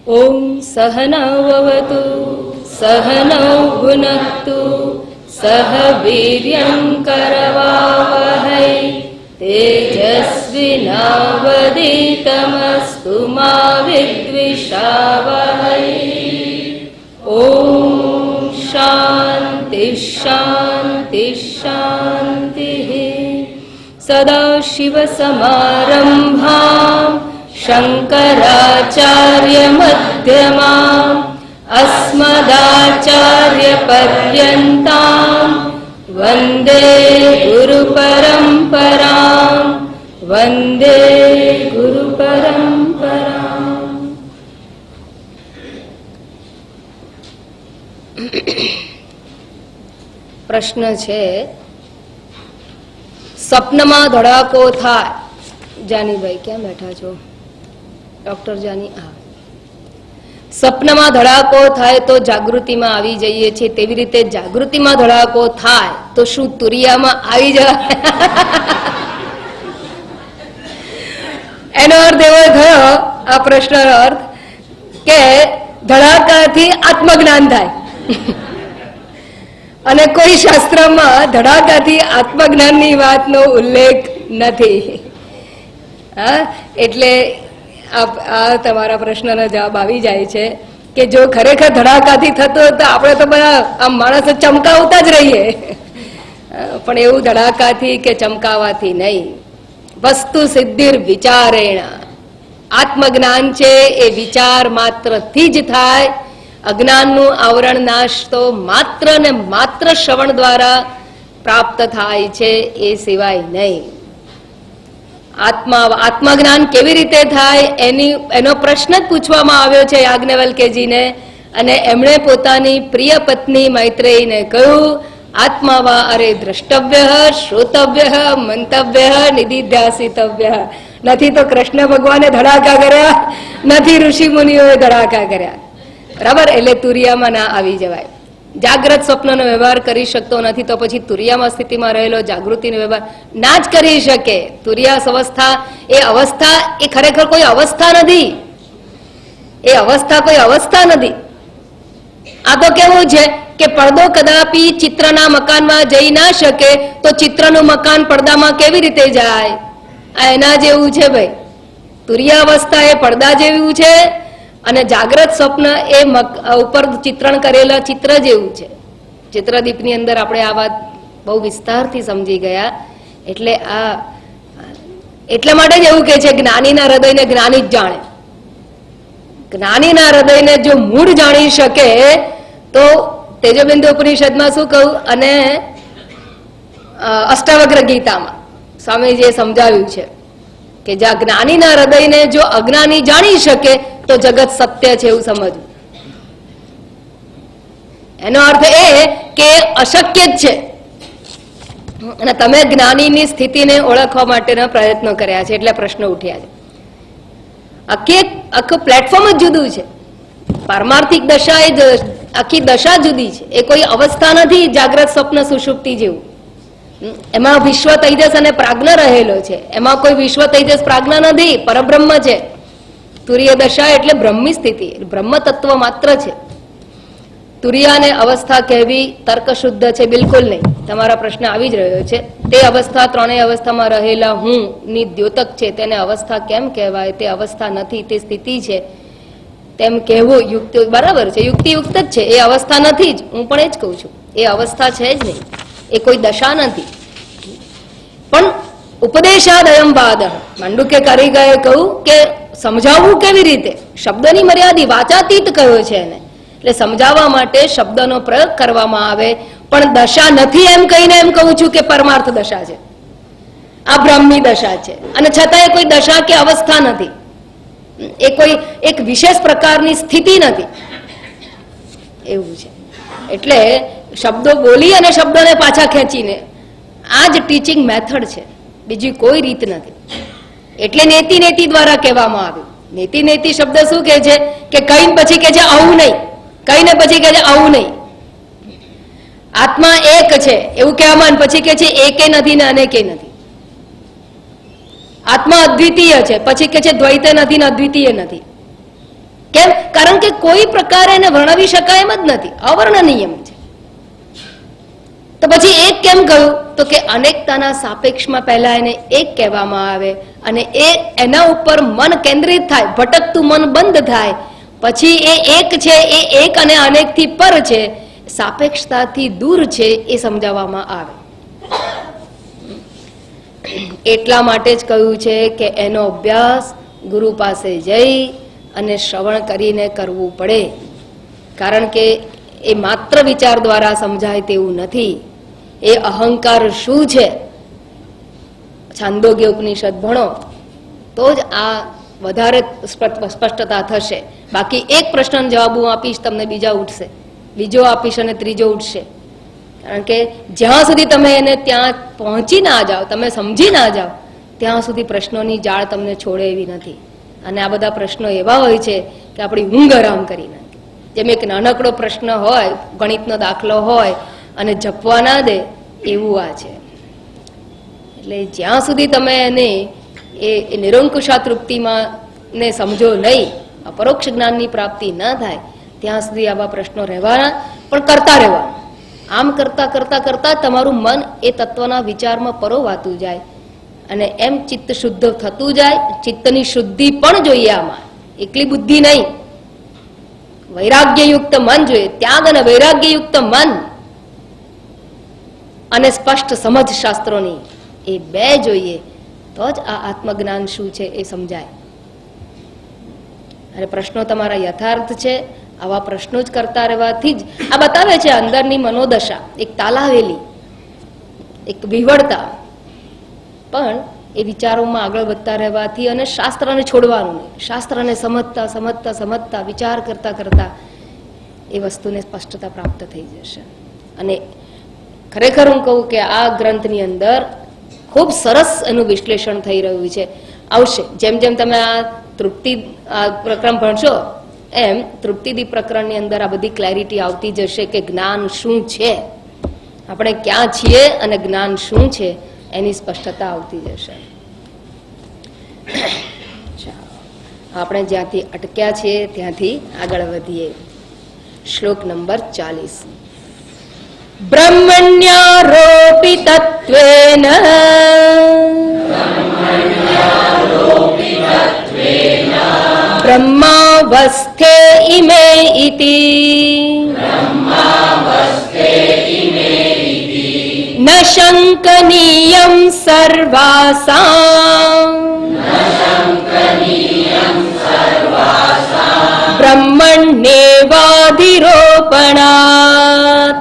ઓમ સહનાવવતુ સહનૌ ભુનક્તુ સહ વીર્યં કરવાવહૈ તેજસ્વિનાવધીતમસ્તુ મા વિદ્વિષાવહૈ. ઓમ શાંતિ શાંતિ શાંતિ. સદાશિવસમારંભાં શંકરાચાર્યમધ્યમાં અસ્મદાચાર્યપર્યન્તાં વંદે ગુરુપરંપરાં. વંદે ગુરુપરંપરાં. પ્રશ્ન છે, સ્વપ્નમાં ધડાકો થાય. જાનીભાઈ ક્યાં બેઠા છો? ડોક્ટર જાની. હા, સ્વપ્નમાં ધડાકો થાય તો જાગૃતિમાં આવી જઈએ છીએ, તેવી રીતે જાગૃતિમાં ધડાકો થાય તો શું તુરિયામાં આવી જાય? એનો અર્થ એવો થયો, આ પ્રશ્નનો અર્થ કે ધડાકાથી આત્મજ્ઞાન થાય અને કોઈ શાસ્ત્રમાં ધડાકાથી આત્મજ્ઞાનની વાતનો ઉલ્લેખ નથી. હા, એટલે આ તમારા પ્રશ્નનો જવાબ આવી જાય છે કે જો ખરેખર ધડાકાથી થતો તો આપણે તો બધા આમ માણસો ચમકાવતા જ રહીએ, પણ એવું ધડાકાથી કે ચમકાવાથી નહીં. વસ્તુ સિદ્ધિર વિચારેણ. આત્મજ્ઞાન છે એ વિચાર માત્રથી જ થાય. અજ્ઞાનનું આવરણ નાશ તો માત્ર ને માત્ર શ્રવણ દ્વારા પ્રાપ્ત થાય છે, એ સિવાય નહીં. આત્મજ્ઞાન કેવી રીતે થાય એનો પ્રશ્ન જ પૂછવામાં આવ્યો છે યાજ્ઞવલ્ક્યજીને, અને એમણે પોતાની પ્રિય પત્ની મૈત્રેયીને કહ્યું, આત્માવા અરે દ્રષ્ટવ્ય, શ્રોતવ્ય, મંતવ્ય, નિધિધ્યાસિતવ્ય. નથી તો કૃષ્ણ ભગવાને ધડાકા કર્યા, નથી ઋષિ મુનિઓએ ધડાકા કર્યા. બરાબર? એટલે તુરિયામાં ના આવી જવાય. જાગ્રત સ્વપ્નનો વ્યવહાર કરી શકતો નથી તો પછી તુરિયામાં સ્થિતિમાં રહેલો જાગૃતિનો વ્યવહાર ના જ કરી શકે. તુરિયાસ અવસ્થા એ ખરેખર કોઈ અવસ્થા નથી. એ અવસ્થા કોઈ અવસ્થા નથી. આ તો કેવું છે કે પડદો કદાપી ચિત્રના મકાનમાં જઈ ના શકે તો ચિત્રનું મકાન પડદામાં કેવી રીતે જાય? આ એના જેવું છે ભાઈ. તુરિયાવસ્થા એ પડદા જેવું છે અને જાગ્રત સ્વપ્ન એ ઉપર ચિત્રણ કરેલા ચિત્ર જેવું છે. ચિત્રદીપની અંદર આપણે આ વાત બહુ વિસ્તારથી સમજી ગયા. એટલે એટલા માટે જ એવું કે છે, જ્ઞાનીના હૃદયને જ્ઞાની જ જાણે. જ્ઞાનીના હૃદયને જો મૂળ જાણી શકે તો તેજોબિંદુ ઉપનિષદમાં શું કહું, અને અષ્ટાવક્ર ગીતામાં સ્વામીજીએ સમજાવ્યું છે કે જ્યાં જ્ઞાનીના હૃદયને જો અજ્ઞાની જાણી શકે તો જગત સત્ય છે એવું સમજવું. એનો અર્થ એ કે અશક્ય જ છે, અને તમે જ્ઞાનીની સ્થિતિને ઓળખવા માટેના પ્રયત્નો કર્યા છે એટલે પ્રશ્નો ઉઠ્યા છે. આખું પ્લેટફોર્મ જ જુદું છે. પારમાર્થિક દશા એ આખી દશા જુદી છે. એ કોઈ અવસ્થા નથી જાગ્રત સ્વપ્ન સુષુપ્તિ જેવું. એમાં વિશ્વ તૈજસ અને પ્રાજ્ઞ રહેલો છે. એમાં કોઈ વિશ્વ તૈજસ પ્રાજ્ઞ નથી, પરબ્રહ્મ છે. તુરીય દશા એટલે બ્રહ્મી સ્થિતિ, બ્રહ્મ તત્વ માત્ર છે. તુરિયાને અવસ્થા કહેવી તર્કશુદ્ધ છે? બિલકુલ નહીં. તમારા પ્રશ્ન આવી જ રહ્યો છે. તે અવસ્થા ત્રણેય અવસ્થામાં રહેલા હું ની દ્યોતક છે, તેને અવસ્થા કેમ કહેવાય? તે અવસ્થા નથી, તે સ્થિતિ છે તેમ કહેવું યુક્તિ બરાબર છે, યુક્તિયુક્ત જ છે. એ અવસ્થા નથી જ, હું પણ એ જ કહું છું. એ અવસ્થા છે જ નહીં, એ કોઈ દશા નથી. પણ ઉપદેશાદયમ બાદ માંડુક્ય કારીગરે કહ્યું કે સમજાવવું કેવી રીતે? શબ્દની મર્યાદા, વાચાતીત કહ્યો છે એને. એટલે સમજાવવા માટે શબ્દનો પ્રયોગ કરવામાં આવે. પણ દશા નથી એમ કહીને એમ કહું છું કે પરમાર્થ દશા છે, આ બ્રહ્મી દશા છે, અને છતાં એ કોઈ દશા કે અવસ્થા નથી. એ કોઈ એક વિશેષ પ્રકારની સ્થિતિ નથી, એવું છે. એટલે શબ્દો બોલી અને શબ્દોને પાછા ખેંચીને આ જ ટીચિંગ મેથડ છે, બીજી કોઈ રીત નથી. એટલે નેતિ નેતિ દ્વારા કહેવામાં આવ્યું. નેતિ નેતિ શબ્દ શું કહે છે કે કહીને પછી કે છે આવું નહીં, કહીને પછી કે છે આવું નહીં. આત્મા એક છે એવું કહેવામાં, પછી કે છે એકે નથી ને અનેકે નથી. આત્મા અદ્વિતીય છે, પછી કે છે દ્વૈત નથી ને અદ્વિતીય નથી. કેમ? કારણ કે કોઈ પ્રકારે એને વર્ણવી શકાય એમ જ નથી, અવર્ણનીય છે. તો પછી એક કેમ કહ્યું? તો કે અનેકતાના સાપેક્ષમાં પહેલા એને એક કહેવામાં આવે અને એના ઉપર મન કેન્દ્રિત થાય, ભટકતું મન બંધ થાય, પછી એ એક છે, એ એક અને અનેકથી પર છે, સાપેક્ષતાથી દૂર છે, એ સમજાવવામાં આવે. એટલા માટે જ કહ્યું છે કે એનો અભ્યાસ ગુરુ પાસે જઈ અને શ્રવણ કરીને કરવું પડે, કારણ કે એ માત્ર વિચાર દ્વારા સમજાય તેવું નથી. એ અહંકાર શું છે, છાંદોગ્ય ઉપનિષદ ભણો તો જ આ વધારે સ્પષ્ટતા થશે. બાકી એક પ્રશ્ન જવાબ હું આપીશ, તમને બીજા ઉઠશે, બીજો આપીશ અને ત્રીજો ઉઠશે. કારણ કે જ્યાં સુધી તમે એને ત્યાં પહોંચી ના જાઓ, તમે સમજી ના જાઓ, ત્યાં સુધી પ્રશ્નોની જાળ તમને છોડે એવી નથી. અને આ બધા પ્રશ્નો એવા હોય છે કે આપણી ઊંઘ આરામ કરી નાખે. જેમ એક નાનકડો પ્રશ્ન હોય, ગણિતનો દાખલો હોય અને જપવા ના દે, એવું આ છે. એટલે જ્યાં સુધી તમે એને એ નિરંકુશા તૃપ્તિમાં ને સમજો નહીં, અપરોક્ષ જ્ઞાનની પ્રાપ્તિ ન થાય, ત્યાં સુધી આવા પ્રશ્નો રહેવાના, પણ કરતા રહેવાના. આમ કરતા કરતા કરતા તમારું મન એ તત્વના વિચારમાં પરોવાતું જાય અને એમ ચિત્ત શુદ્ધ થતું જાય. ચિત્તની શુદ્ધિ પણ જોઈએ આમાં, એકલી બુદ્ધિ નહીં, વૈરાગ્યયુક્ત મન જોઈએ. ત્યાગ અને વૈરાગ્યયુક્ત મન અને સ્પષ્ટ સમજ શાસ્ત્રોની, એ બે જોઈએ, તો જ આ આત્મજ્ઞાન શું છે એ સમજાય. અને પ્રશ્નો તમારા યથાર્થ છે, આવા પ્રશ્નો જ કરતા રહેવાથી જ આ બતાવે છે અંદરની મનોદશા, એક તાલાવેલી, એક વિવળતા. પણ એ વિચારોમાં આગળ વધતા રહેવાથી અને શાસ્ત્રને છોડવાનું નહીં, શાસ્ત્રને સમજતા સમજતા સમજતા વિચાર કરતા કરતા એ વસ્તુને સ્પષ્ટતા પ્રાપ્ત થઈ જશે. અને ખરેખર હું કહું કે આ ગ્રંથની અંદર ખૂબ સરસ એનું વિશ્લેષણ થઈ રહ્યું છે, આવશે. જેમ જેમ તમે આ તૃપ્તિ પ્રકરણ ભણશો એમ તૃપ્તિદીપ પ્રકરણની અંદર આ બધી ક્લેરિટી આવતી જશે કે જ્ઞાન શું છે, આપણે ક્યાં છીએ અને જ્ઞાન શું છે એની સ્પષ્ટતા આવતી જશે. આપણે જ્યાંથી અટક્યા છીએ ત્યાંથી આગળ વધીએ. શ્લોક નંબર 40. બ્રહ્મણ્યારોપિતત્વેન બ્રહ્માવસ્થે ઇમે ઇતિ ન શંકનીયં સર્વાસાં બ્રહ્મણ્યેવાધિરોપણાત.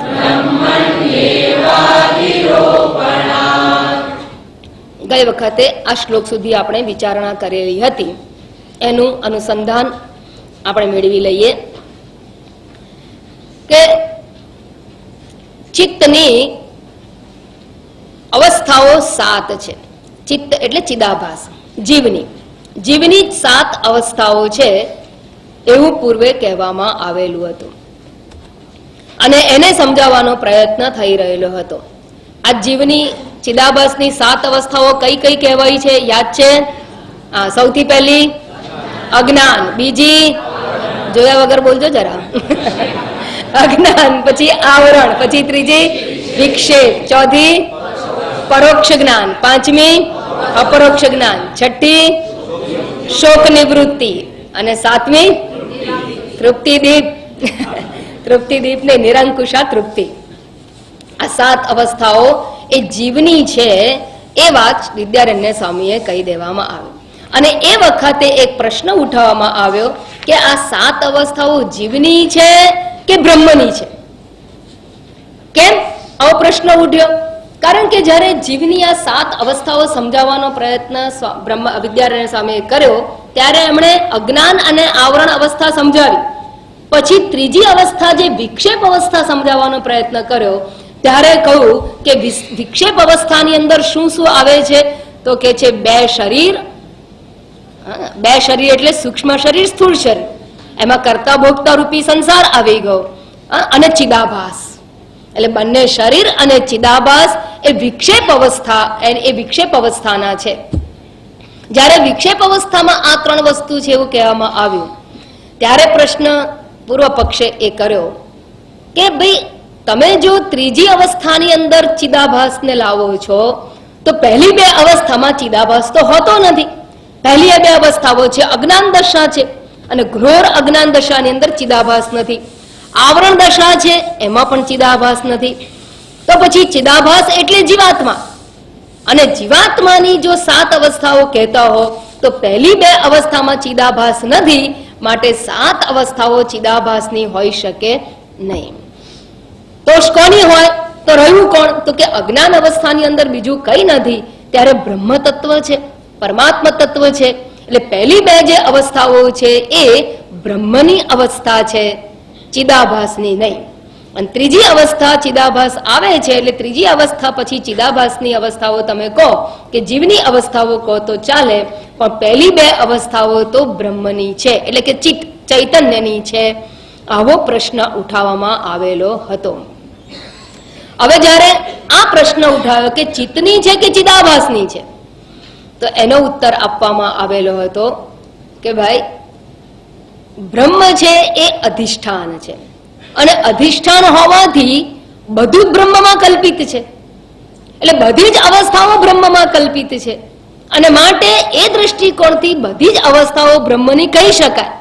ગઈ વખતે આ શ્લોક સુધી આપણે વિચારણા કરેલી હતી, એનું અનુસંધાન આપણે મેળવી લઈએ કે ચિત્તની અવસ્થાઓ 7 છે. ચિત્ત એટલે ચિદાભાસ, જીવની 7 અવસ્થાઓ છે એવું પૂર્વે કહેવામાં આવેલું હતું અને એને સમજાવવાનો પ્રયત્ન થઈ રહેલો હતો. આ જીવની ચિદાભાસની 7 અવસ્થાઓ કઈ કઈ કહેવાય છે યાદ છે? સૌથી પહેલી અજ્ઞાન, બીજી જોયા વગર બોલજો જરા અજ્ઞાન, પછી આવરણ, પછી ત્રીજી વિક્ષેપ, ચોથી પરોક્ષ જ્ઞાન, પાંચમી અપરોક્ષ જ્ઞાન, છઠ્ઠી શોક નિવૃત્તિ અને સાતમી તૃપ્તિદીપ તૃપ્તિદીપ ને નિરંકુશા તૃપ્તિ. આ 7 અવસ્થાઓ એ જીવની છે એ વાત વિદ્યારણ્ય સ્વામીએ કહી દેવામાં આવી. અને એ વખતે એક પ્રશ્ન ઉઠાવવામાં આવ્યો કે આ 7 અવસ્થાઓ જીવની છે કે બ્રહ્મની છે? કેમ આવો પ્રશ્ન ઉઠ્યો? કારણ કે જ્યારે જીવની આ 7 અવસ્થાઓ સમજાવવાનો પ્રયત્ન વિદ્યારણ્ય સ્વામીએ કર્યો ત્યારે એમણે અજ્ઞાન અને આવરણ અવસ્થા સમજાવી. પછી ત્રીજી અવસ્થા જે વિક્ષેપ અવસ્થા સમજાવવાનો પ્રયત્ન કર્યો ત્યારે કહ્યું કે વિક્ષેપ અવસ્થાની અંદર શું શું આવે છે? તો કે છે 2 શરીર, 2 શરીર એટલે સૂક્ષ્મ શરીર, સ્થૂળ શરીર, એમાં કર્તા ભોગતા રૂપી સંસાર આવી ગયો, અને ચિદાભાસ એટલે બંને શરીર અને ચિદાભાસ એ વિક્ષેપ અવસ્થાના છે. જ્યારે વિક્ષેપ અવસ્થામાં આ 3 વસ્તુ છે એવું કહેવામાં આવ્યું ત્યારે પ્રશ્ન પૂર્વ પક્ષે એ કર્યો કે ભાઈ તમે જો ત્રીજી અવસ્થાની અંદર ચિદાભાસને લાવો છો તો પહેલી બે અવસ્થામાં ચિદાભાસ તો હોતો નથી. પહેલી બે અવસ્થાઓ છે અજ્ઞાન દશા છે, અને ઘોર અજ્ઞાન દશાની અંદર ચિદાભાસ નથી. આવરણ દશા છે, એમાં પણ ચિદાભાસ નથી. તો પછી ચિદાભાસ એટલે જીવાત્મા, અને જીવાત્માની જો 7 અવસ્થાઓ કહેતા હો તો પહેલી બે અવસ્થામાં ચિદાભાસ નથી, માટે 7 અવસ્થાઓ ચિદાભાસની હોઈ શકે નહીં. તો કોની હોય? તો રહ્યું કોણ? તો કે અજ્ઞાન અવસ્થાની અંદર બીજું કઈ નથી, ત્યારે બ્રહ્મ તત્વ છે, પરમાત્મા તત્વ છે. એટલે પહેલી બે જે અવસ્થાઓ છે એ બ્રહ્મની અવસ્થા છે, ચિદાભાસની નહીં. અને ત્રીજી અવસ્થા ચિદાભાસ આવે છે, એટલે ત્રીજી અવસ્થા પછી ચિદાભાસની અવસ્થાઓ તમે કહો કે જીવની અવસ્થાઓ કહો તો ચાલે, પણ પહેલી બે અવસ્થાઓ તો બ્રહ્મની છે, એટલે કે ચિત્ત ચૈતન્યની છે. આવો પ્રશ્ન ઉઠાવવામાં આવેલો હતો. હવે જ્યારે આ પ્રશ્ન ઉઠાવ્યો કે ચિત્તની છે કે ચિદાભાસની છે, તો એનો ઉત્તર આપવામાં આવેલો હતો કે ભાઈ બ્રહ્મ છે એ અધિષ્ઠાન છે, અને અધિષ્ઠાન હોવાથી બધું જ બ્રહ્મમાં કલ્પિત છે. એટલે બધી જ અવસ્થાઓ બ્રહ્મમાં કલ્પિત છે, અને માટે એ દ્રષ્ટિકોણથી બધી જ અવસ્થાઓ બ્રહ્મની કહી શકાય.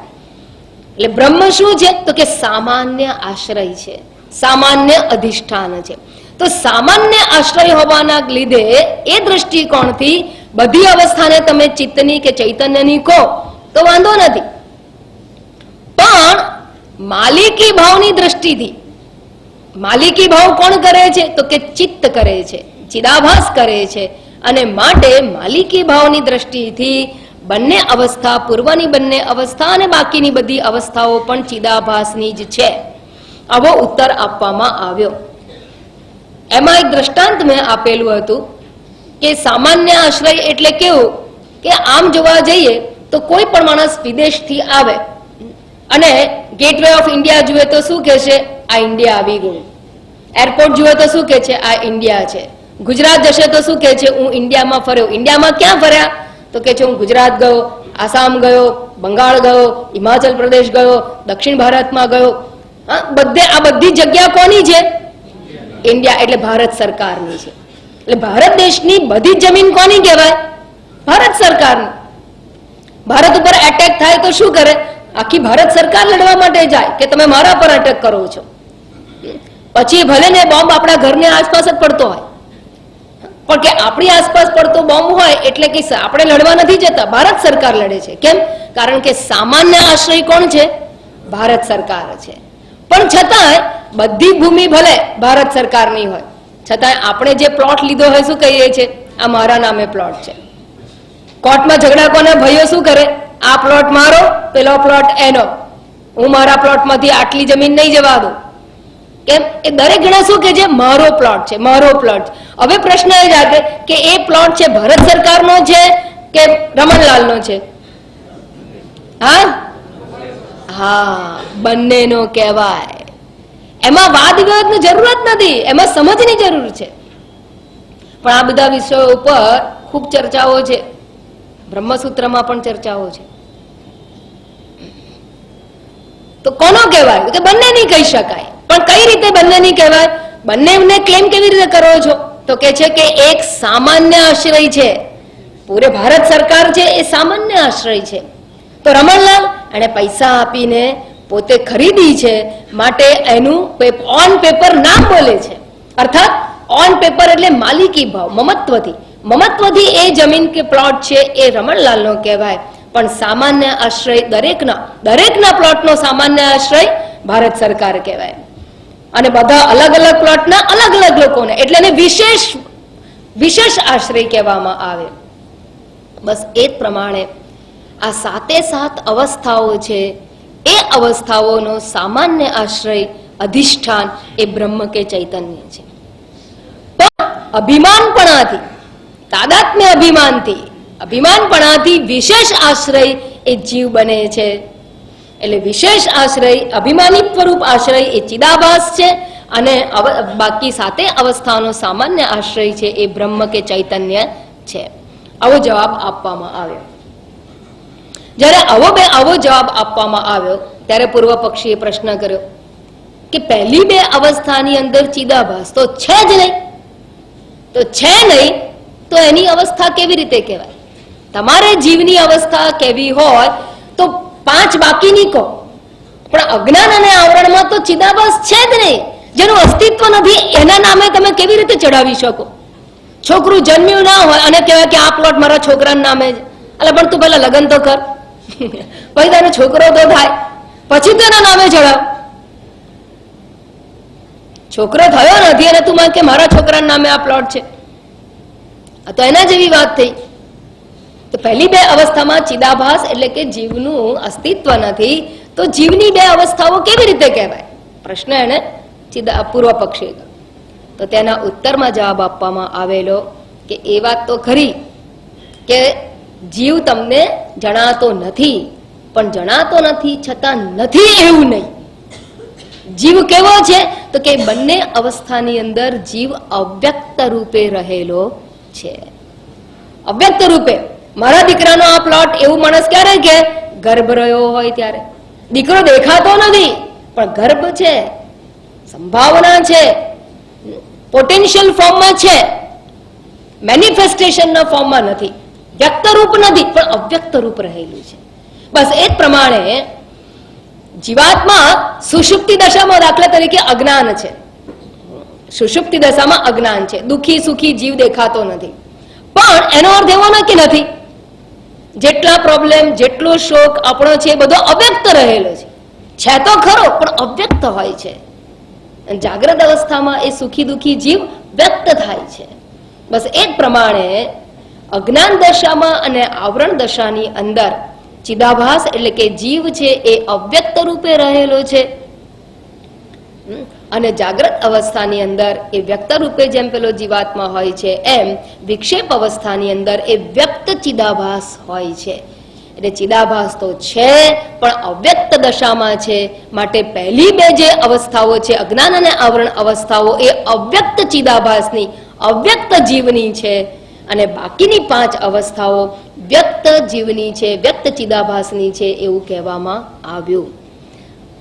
એટલે બ્રહ્મ શું છે? તો કે સામાન્ય આશ્રય છે, સામાન્ય અધિષ્ઠાન છે. તો સામાન્ય આશ્રય હોવાના લીધે એ દ્રષ્ટિકોણથી બધી અવસ્થાને તમે ચિત્તની કે ચૈતન્યની કહો તો વાંધો નથી. પણ માલિકી ભાવની દ્રષ્ટિથી, માલિકી ભાવ કોણ કરે છે? તો કે ચિત્ત કરે છે, ચિદાભાસ કરે છે. અને માટે માલિકી ભાવની દ્રષ્ટિથી બંને અવસ્થા, પૂર્વની બંને અવસ્થા અને બાકીની બધી અવસ્થાઓ પણ ચિદાભાસની જ છે. આવો ઉત્તર આપવામાં આવ્યો. એમાં એક દ્રષ્ટાંત મેં આપેલું હતું કે સામાન્ય આશ્રય એટલે કેવું કે આમ જોવા જઈએ તો કોઈ પણ માણસ વિદેશથી આવે અને ગેટવે ઓફ ઇન્ડિયા જુએ તો શું કહે છે? આ ઇન્ડિયા આવી ગયું. એરપોર્ટ જુએ તો શું કહે છે? આ ઇન્ડિયા છે. ગુજરાત જશે તો શું કહે છે? હું ઇન્ડિયામાં ફર્યો. ઇન્ડિયામાં ક્યાં ફર્યા? તો કે છે હું ગુજરાત ગયો, આસામ ગયો, બંગાળ ગયો, હિમાચલ પ્રદેશ ગયો, દક્ષિણ ભારતમાં ગયો. બધે આ બધી જગ્યા કોની છે? ઇન્ડિયા, એટલે ભારત સરકારની છે. એટલે ભારત દેશની બધી જમીન કોની કહેવાય? ભારત સરકારની. ભારત ઉપર એટેક થાય તો શું કરે? આખી ભારત સરકાર લડવા માટે જાય કે તમે મારા પર અટેક કરો છો. પછી ભલે ને બોમ્બ આપણા ઘરની આસપાસ જ પડતો હોય, પણ કે આપણી આસપાસ પડતો બોમ્બ હોય એટલે કે આપણે લડવા નથી જતા, ભારત સરકાર લડે છે. કેમ? કારણ કે સામાન્ય આશ્રય કોણ છે? ભારત સરકાર છે. પણ છતાંય બધી ભૂમિ ભલે ભારત સરકારની હોય, છતાંય આપણે જે પ્લોટ લીધો હોય શું કહીએ છીએ? આ મારા નામે પ્લોટ છે. કોર્ટમાં ઝઘડા કોના ભાઈઓ શું કરે? આ પ્લોટ મારો, પેલો પ્લોટ એનો. હું મારા પ્લોટમાંથી આટલી જમીન નહીં જવા દઉં. કેમ? એ દરેક જણા શું કે છે? મારો પ્લોટ છે, મારો પ્લોટ. હવે પ્રશ્ન એ જાગે કે એ પ્લોટ છે ભારત સરકારનો છે કે રમણલાલનો છે? હા હા, બંનેનો કહેવાય. એમાં વાદ વિવાદની જરૂરત નથી, એમાં સમજની જરૂર છે. પણ આ બધા વિષયો ઉપર ખૂબ ચર્ચાઓ છે, બ્રહ્મસૂત્રમાં પણ ચર્ચાઓ છે. તો કોનો કહેવાય? કે બંનેની કહી શકાય. પણ કઈ રીતે બંનેની કહેવાય? બંનેને ક્લેમ કેવી રીતે કરો છો? તો કે છે કે એક સામાન્ય આશ્રય છે, પૂરે ભારત સરકાર છે એ સામાન્ય આશ્રય છે. તો રમણલાલ એને પૈસા આપીને પોતે ખરીદી છે, માટે એનું ઓન પેપર નામ બોલે છે. અર્થાત ઓન પેપર એટલે માલિકી ભાવ, મમત્વથી એ જમીન કે પ્લોટ છે એ રમણલાલનો કહેવાય. પણ સામાન્ય આશ્રય દરેકના પ્લોટનો સામાન્ય આશ્રય ભારત સરકાર કહેવાય. અને બધા અલગ અલગ પ્લોટના અલગ અલગ લોકોને, એટલે એને વિશેષ આશ્રય કહેવામાં આવે. બસ એ જ પ્રમાણે આ 7 અવસ્થાઓ છે, એ અવસ્થાઓનો સામાન્ય આશ્રય અધિષ્ઠાન એ બ્રહ્મ કે ચૈતન્ય છે. પણ અભિમાનપણાથી, તાદાત્મ્ય અભિમાનપણાથી વિશેષ આશ્રય એ જીવ બને છે. એટલે વિશેષ આશ્રય, અભિમાની સ્વરૂપ આશ્રય એ ચિદાભાસ છે, અને બાકી 7 અવસ્થાનો સામાન્ય આશ્રય છે એ બ્રહ્મ કે ચૈતન્ય છે. આવો જવાબ આપવામાં આવ્યો. જ્યારે આવો જવાબ આપવામાં આવ્યો ત્યારે પૂર્વ પક્ષીએ પ્રશ્ન કર્યો કે પહેલી બે અવસ્થાની અંદર ચિદાભાસ તો છે જ નહીં, તો છે નહીં તો એની અવસ્થા કેવી રીતે કહેવાય? તમારે જીવની અવસ્થા કેવી હોય તો 5 બાકીની કહો, પણ અજ્ઞાન અને આવરણમાં તો ચિદાભાસ છે જ નહીં, જેનું અસ્તિત્વ નથી, એના નામે તમે કેવી રીતે ચડાવી શકો? છોકરું જન્મ્યું ના હોય અને કહેવાય કે આ પ્લોટ મારા છોકરાના નામે છે, એટલે પણ તું પહેલા લગ્ન તો કર, પછી તારો છોકરો તો થાય, પછી તેના નામે ચડાવ. છોકરો થયો નથી અને તું માન કે મારા છોકરાના નામે આ પ્લોટ છે, તો એના જેવી વાત થઈ. તો પહેલી બે અવસ્થામાં ચિદાભાસ એટલે કે જીવનું અસ્તિત્વ નથી, તો જીવની બે અવસ્થાઓ કેવી રીતે કહેવાય? પ્રશ્ન એને પૂર્વ પક્ષી. તો તેના ઉત્તરમાં જવાબ આપવામાં આવેલો કે એ વાત તો ખરી કે જીવ તમને જણાતો નથી, પણ જણાતો નથી છતાં નથી એવું નહીં. જીવ કેવો છે તો કે બંને અવસ્થાની અંદર જીવ અવ્યક્ત રૂપે રહેલો છે. અવ્યક્ત રૂપે મારા દીકરાનો આ પ્લોટ એવું માણસ ક્યારે કે ગર્ભ રહ્યો હોય ત્યારે. દીકરો દેખાતો નથી પણ ગર્ભ છે, સંભાવના છે, પોટેન્શિયલ ફોર્મમાં છે, મેનિફેસ્ટેશનના ફોર્મમાં નથી, વ્યક્ત રૂપ નથી પણ અવ્યક્ત રૂપ રહેલું છે. બસ એ જ પ્રમાણે જીવાત્મા સુષુપ્તિ દશામાં દાખલા તરીકે અજ્ઞાન છે, સુષુપ્તિ દશામાં અજ્ઞાન છે, દુઃખી સુખી જીવ દેખાતો નથી, પણ એનો અર્થ એવો નથી જેટલા પ્રોબ્લેમ જેટલો શોક આપણો છે બધો અવ્યક્ત રહેલો છે તો ખરો પણ અવ્યક્ત હોય છે. જાગ્રત અવસ્થામાં એ સુખી દુઃખી જીવ વ્યક્ત થાય છે. બસ એ જ પ્રમાણે અજ્ઞાન દશામાં અને આવરણ દશાની અંદર ચિદાભાસ એટલે કે જીવ છે એ અવ્યક્ત રૂપે રહેલો છે, અને જાગ્રત અવસ્થાની અંદર એ વ્યક્ત રૂપે જેમ પેલો જીવાત્મા હોય છે એમ વિક્ષેપ અવસ્થાની અંદર એ વ્યક્ત ચિદાભાસ હોય છે. એટલે ચિદાભાસ તો છે પણ અવ્યક્ત દશામાં છે, માટે પહેલી બે જે અવસ્થાઓ છે અજ્ઞાન અને આવરણ અવસ્થાઓ એ અવ્યક્ત ચિદાભાસની અવ્યક્ત જીવની છે, અને બાકીની 5 અવસ્થાઓ વ્યક્ત જીવની છે, વ્યક્ત ચિદાભાસની છે એવું કહેવામાં આવ્યું.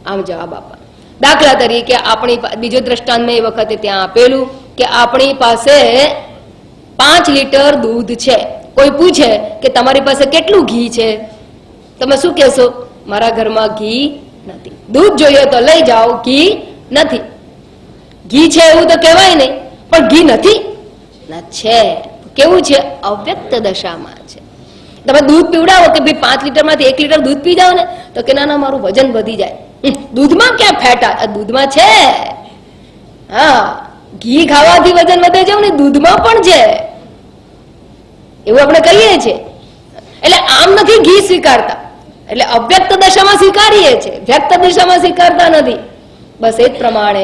આમ જવાબ આપવા. દાખલા તરીકે આપણી બીજો દ્રષ્ટાંત મેં એ વખતે ત્યાં આપેલું કે આપણી પાસે 5 લીટર દૂધ છે, કોઈ પૂછે કે તમારી પાસે કેટલું ઘી છે, તમે શું કહેશો? મારા ઘરમાં ઘી નથી. દૂધ જોઈએ તો લઈ જાઓ, ઘી નથી. ઘી છે એવું તો કહેવાય નહીં, પણ ઘી નથી ના છે. કેવું છે? અવ્યક્ત દશામાં છે. તમે દૂધ પીવડાવો કે ભાઈ 5 લીટરમાંથી 1 લીટર દૂધ પી જાઓ ને, તો કે ના મારું વજન વધી જાય. દૂધમાં ક્યાં ફેટ? દૂધમાં છે. હા, ઘી ખાવાથી વજન વધે છે ને દૂધમાં પણ છે, એવું આપણે કહીએ છીએ. એટલે આમ નથી ઘી સ્વીકારતા, એટલે અવ્યક્ત દશામાં સ્વીકારીએ છીએ, વ્યક્ત દશામાં સ્વીકારતા નથી. બસ એ જ પ્રમાણે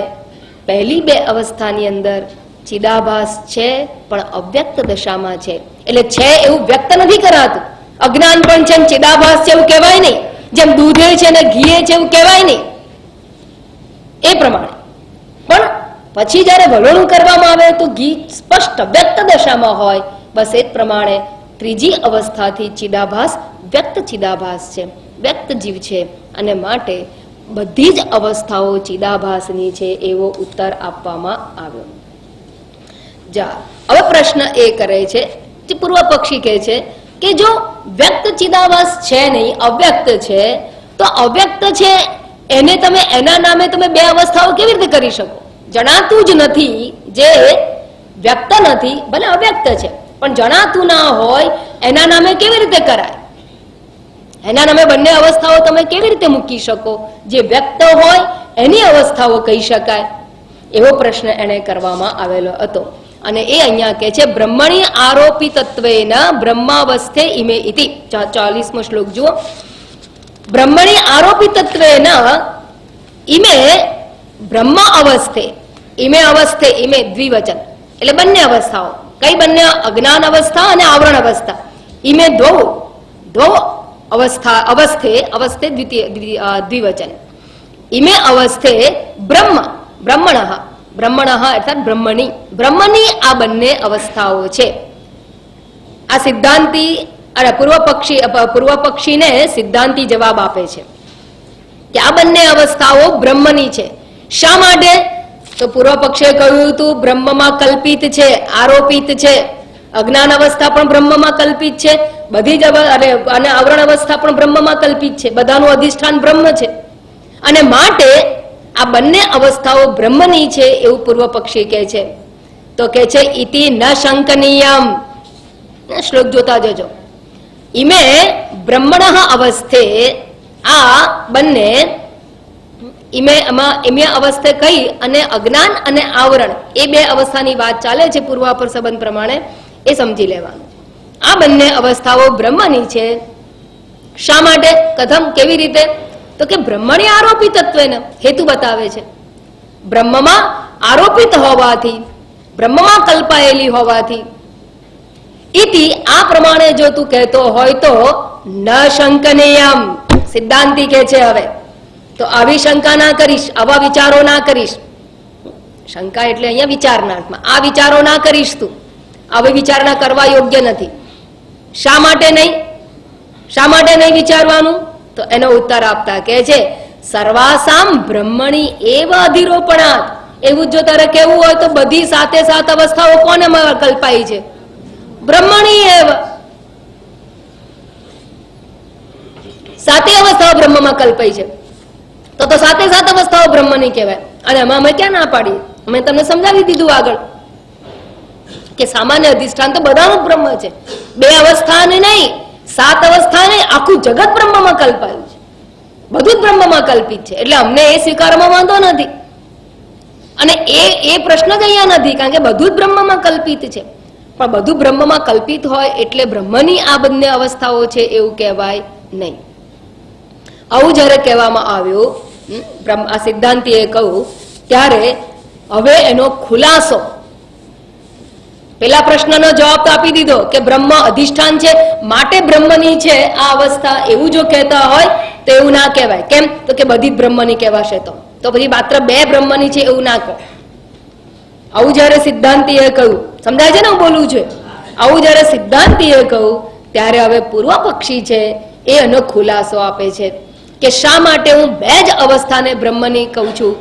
પહેલી બે અવસ્થાની અંદર ચિદાભાસ છે પણ અવ્યક્ત દશામાં છે, એટલે છે એવું વ્યક્ત નથી કરાતું. અજ્ઞાન પણ છે, ચિદાભાસ છે એવું કહેવાય નહીં, જેમ દૂધે છે ને ઘી છે એવું કહેવાય નહીં. એ પ્રમાણે પણ પછી જયારે વલોણું કરવામાં આવે તો ઘી સ્પષ્ટ વ્યક્ત દશામાં હોય. બસ એ જ પ્રમાણે ત્રીજી અવસ્થાથી ચિદાભાસ વ્યક્ત ચિદાભાસ છે, વ્યક્ત જીવ છે, અને માટે બધી જ અવસ્થાઓ ચિદાભાસની છે એવો ઉત્તર આપવામાં આવ્યો. હવે પ્રશ્ન એ કરે છે, જે પૂર્વ પક્ષી કહે છે કે જો વ્યક્ત ચિદાભાસ છે નહીં, અવ્યક્ત છે, તો અવ્યક્ત છે એને તમે એના નામે તમે બે અવસ્થાઓ કેવી રીતે કરી શકો? જણાતું જ નથી, જે વ્યક્ત નથી, ભલે અવ્યક્ત છે પણ જણાતું ના હોય એના નામે કેવી રીતે કરાય? એના નામે બંને અવસ્થાઓ તમે કેવી રીતે મૂકી શકો? જે વ્યક્ત હોય એની અવસ્થાઓ કહી શકાય? એવો પ્રશ્ન એને કરવામાં આવેલો હતો. અને એ અહીંયા કે છે બ્રહ્મણી આરોપિતત્વેના બ્રહ્માવસ્થે ઇમે ઇતિ. 40મો શ્લોક જુઓ. બ્રહ્મણી આરોપિતત્વેના ઇમે બ્રહ્મ અવસ્થે, ઇમે અવસ્થે, ઇમે દ્વિવચન એટલે બંને અવસ્થાઓ. કઈ બંને? અજ્ઞાન અવસ્થા અને આવરણ અવસ્થા. ઇમે ધ્વો અવસ્થા, અવસ્થે, અવસ્થે દ્વિવચન. ઇમે અવસ્થે બ્રહ્મ, બ્રહ્મણ અર્થાત બ્રહ્મણી, બ્રહ્મની આ બંને અવસ્થાઓ છે. આ સિદ્ધાંતી અને પૂર્વ પક્ષીને સિદ્ધાંતી જવાબ આપે છે કે આ બંને અવસ્થાઓ બ્રહ્મની છે. શા માટે? તો પૂર્વ પક્ષે કહ્યું હતું બ્રહ્મમાં કલ્પિત છે, આરોપિત છે. અજ્ઞાન અવસ્થા પણ બ્રહ્મમાં કલ્પિત છે, બધી જ અને આવરણ અવસ્થા પણ બ્રહ્મમાં કલ્પિત છે, બધાનું અધિષ્ઠાન બ્રહ્મ છે. અને માટે આ બંને અવસ્થાઓ બ્રહ્મની છે એવું પૂર્વ પક્ષી કહે છે. તો કે છે ઇતિ ન શંકનીયમ. શ્લોક જોતા જજો. ઇમે બ્રહ્મણ અવસ્થે, આ બંને ઇમે અવસ્થે કઈ અને અજ્ઞાન અને આવરણ એ બે અવસ્થાની વાત ચાલે છે પૂર્વાપર સંબંધ પ્રમાણે, એ સમજી લેવાનું. આ બંને અવસ્થાઓ બ્રહ્મની છે. શા માટે? કથમ, કેવી રીતે? તો કે બ્રહ્મણી આરોપિત તત્વેન, હેતુ બતાવે છે. બ્રહ્મમાં આરોપિત હોવાથી, બ્રહ્મમાં કલ્પાયેલી હોવાથી. ઇતિ, આ પ્રમાણે જો તું કહેતો હોય તો ન શંકનીયમ, સિદ્ધાંતી કે છે હવે તો આવી શંકા ના કરીશ, આવા વિચારો ના કરીશ. શંકા એટલે અહીંયા વિચારના અર્થમાં, આ વિચારો ના કરીશ તું, આવી વિચારણા કરવા યોગ્ય નથી. શા માટે નહીં? શા માટે નહીં વિચારવાનું? તો એનો ઉત્તર આપતા કહે છે સર્વાસામ બ્રહ્મણી એવ અધિરોપણાત. એવું જો તારે કેવું હોય તો બધી સાથે સાત અવસ્થાઓ કોને કલ્પાઈ છે? બ્રહ્મણી એવ. સાતે અવસ્થાઓ બ્રહ્મમાં કલ્પાઈ છે તો સાતે સાત અવસ્થાઓ બ્રહ્મની કહેવાય. અને એમાં અમે ક્યાં ના પાડીએ? અમે તમને સમજાવી દીધું આગળ કે સામાન્ય અધિષ્ઠાન તો બધાનું જ બ્રહ્મ છે. બે અવસ્થાને નહીં, સાત અવસ્થા નહીં, આખું જગત બ્રહ્મમાં કલ્પાયું છે, બધું જ બ્રહ્મમાં કલ્પિત છે. એટલે અમને એ સ્વીકારવામાં વાંધો નથી. અને એ પ્રશ્ન જ અહીંયા નથી, કારણ કે બધું જ બ્રહ્મમાં કલ્પિત છે. પણ બધું બ્રહ્મમાં કલ્પિત હોય એટલે બ્રહ્મની આ બંને અવસ્થાઓ છે એવું કહેવાય નહીં. આવું જયારે કહેવામાં આવ્યું, આ સિદ્ધાંતિએ કહ્યું, ત્યારે હવે એનો ખુલાસો, પેલા પ્રશ્નનો જવાબ તો આપી દીધો કે બ્રહ્મ અધિષ્ઠાન છે માટે બ્રહ્મની છે આ અવસ્થા, એવું જો કહેતા હોય તો એવું ના કહેવાય. કેમ? તો કે બધી જ બ્રહ્મની કહેવાશે તો પછી માત્ર બે બ્રહ્મની છે એવું ના કહો. આવું જયારે સિદ્ધાંતિએ કહ્યું, સમજાય છે ને હું બોલું છું? આવું જયારે સિદ્ધાંતિએ કહ્યું ત્યારે હવે પૂર્વ પક્ષી છે એ એનો ખુલાસો આપે છે કે શા માટે હું બે જ અવસ્થાને બ્રહ્મની કહું છું,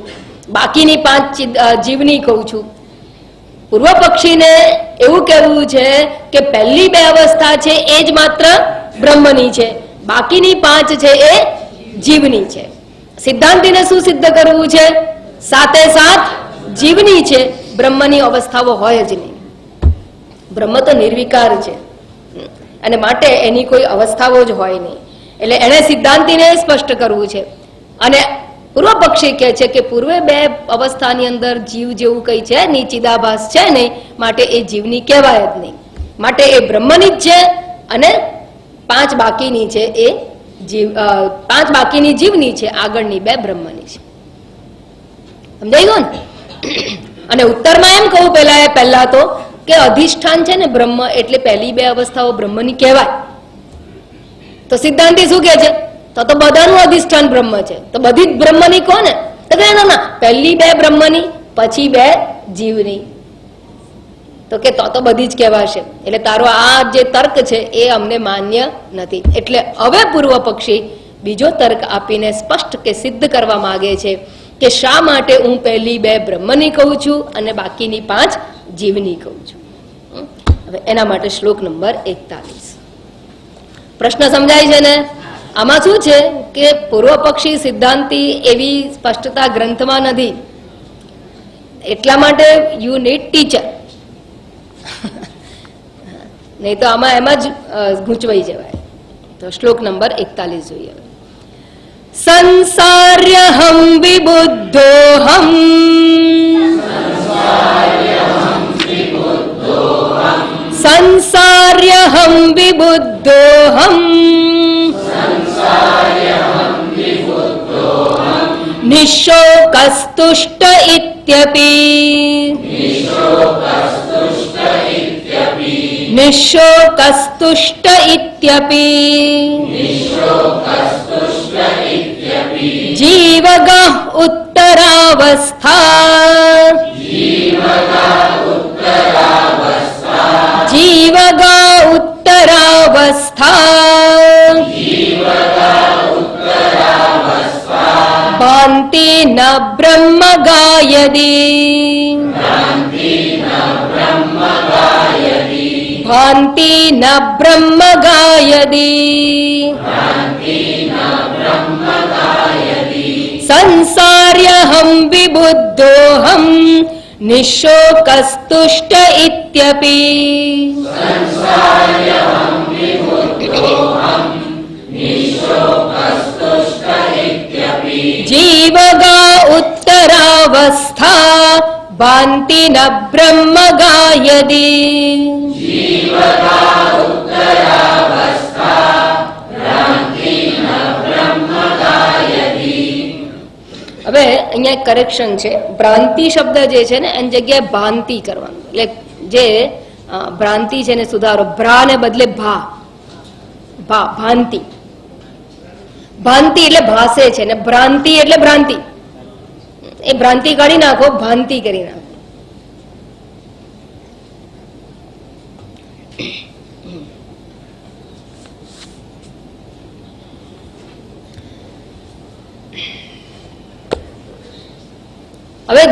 બાકીની પાંચ જીવની કહું છું. પૂર્વ પક્ષીને એવું કહેવું છે કે પહેલી બે અવસ્થા છે એ જ માત્ર બ્રહ્મની છે, બાકીની પાંચ છે એ જીવની છે. સિદ્ધાંતિને શું સિદ્ધ કરવું છે? સાતે સાત જીવની છે, બ્રહ્મની અવસ્થાઓ હોય જ નહીં. બ્રહ્મ તો નિર્વિકાર છે અને માટે એની કોઈ અવસ્થાઓ જ હોય નહીં. એટલે એને સિદ્ધાંતિને સ્પષ્ટ કરવું છે. અને પૂર્વ પક્ષી કહે છે કે પૂર્વે બે અવસ્થાની અંદર જીવ જેવું કઈ છે નહીં, ચિદાભાસ છે નહીં, માટે એ જીવની કહેવાય જ નહીં. માટે એ બ્રહ્મની જ છે અને પાંચ બાકીની છે એ જીવ, પાંચ બાકીની જીવની છે, આગળની બે બ્રહ્મની છે. સમજાઈ ગયું ને? અને ઉત્તરમાં એમ કહું પહેલા તો કે અધિષ્ઠાન છે ને બ્રહ્મ, એટલે પહેલી બે અવસ્થાઓ બ્રહ્મની કહેવાય. તો સિદ્ધાંતિ શું કહે છે? તો બધાનું અધિષ્ઠાન બ્રહ્મ છે, તો બધી જ બ્રહ્મની કોને? તો કે ના, પહેલી બે બ્રહ્મની, પછી બે જીવની. તો કે તો બધી જ કહેવાશે. એટલે તારો આ જે તર્ક છે એ અમને માન્ય નથી. એટલે હવે પૂર્વ પક્ષી બીજો તર્ક આપીને સ્પષ્ટ કે સિદ્ધ કરવા માંગે છે કે શા માટે હું પહેલી બે બ્રહ્મની કહું છું અને બાકીની પાંચ જીવની કહું છું. હવે એના માટે શ્લોક નંબર 41. પ્રશ્ન સમજાય છે ને? આમાં શું છે કે પૂર્વ પક્ષી સિદ્ધાંતી એવી સ્પષ્ટતા ગ્રંથમાં નથી, એટલા માટે યુ નીડ ટીચર. નહીં તો આમાં એમાં જ ગૂંચવાઈ જવાય. તો શ્લોક નંબર 41 જોઈએ. સંસાર્યહમ વિબુદ્ધોહમ સંસાર્યહમ વિબુદ્ધોહમ નિશોકસ્તુષ્ટ ઇત્યપિ નિશોકસ્તુષ્ટ ઇત્યપિ જીવગઃ ઉત્તરાવસ્થા જીવગા ઉત્તરાવસ્થા ભ્રાંતિ ન બ્રહ્મ ગાયદી, ભાંતિ ન બ્રહ્મ ગાયદી, સંસાર્યહમ વિબુદ્ધોહમ નિશોકસ્તુષ્ટ ઇત્યપિ. જીવગા ઉત્તરાવસ્થા ભાંતિ ન બ્રહ્મ ગાયદી. હવે અહીંયા કરેક્શન છે. ભ્રાંતિ શબ્દ જે છે ને એની જગ્યાએ ભાંતિ કરવાનું, એટલે જે ભ્રાંતિ છે ને સુધારો, ભ્રા ને બદલે ભા, ભા ભાંતિ. ભાંતિ એટલે ભાસે છે ને ભ્રાંતિ એટલે ભ્રાંતિ. એ ભ્રાંતિ કાઢી નાખો, ભાંતિ કરી નાખો. હવે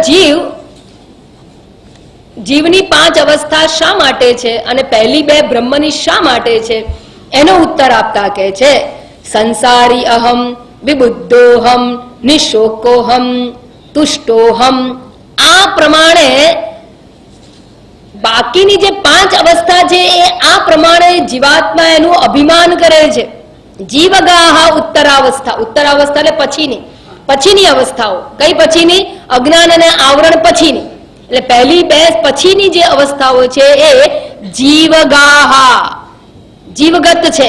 જીવની 5 અવસ્થા શા માટે છે અને પહેલી 2 બ્રહ્મની શા માટે છે એનો ઉત્તર આપતા કહે છે સંસારી અહમ વિબુદ્ધોહમ નિશોકોહમ તુષ્ટોહમ. આ પ્રમાણે બાકીની જે 5 અવસ્થા છે એ આ પ્રમાણે જીવાત્મા એનું અભિમાન કરે છે. જીવગાહ ઉત્તરાવસ્થા, ઉત્તરાવસ્થા એટલે પછીની અવસ્થાઓ. કઈ પછીની? અજ્ઞાન અને આવરણ પછીની. એટલે પહેલી 2 પછીની જે અવસ્થાઓ છે એ જીવગાહ, જીવગત છે.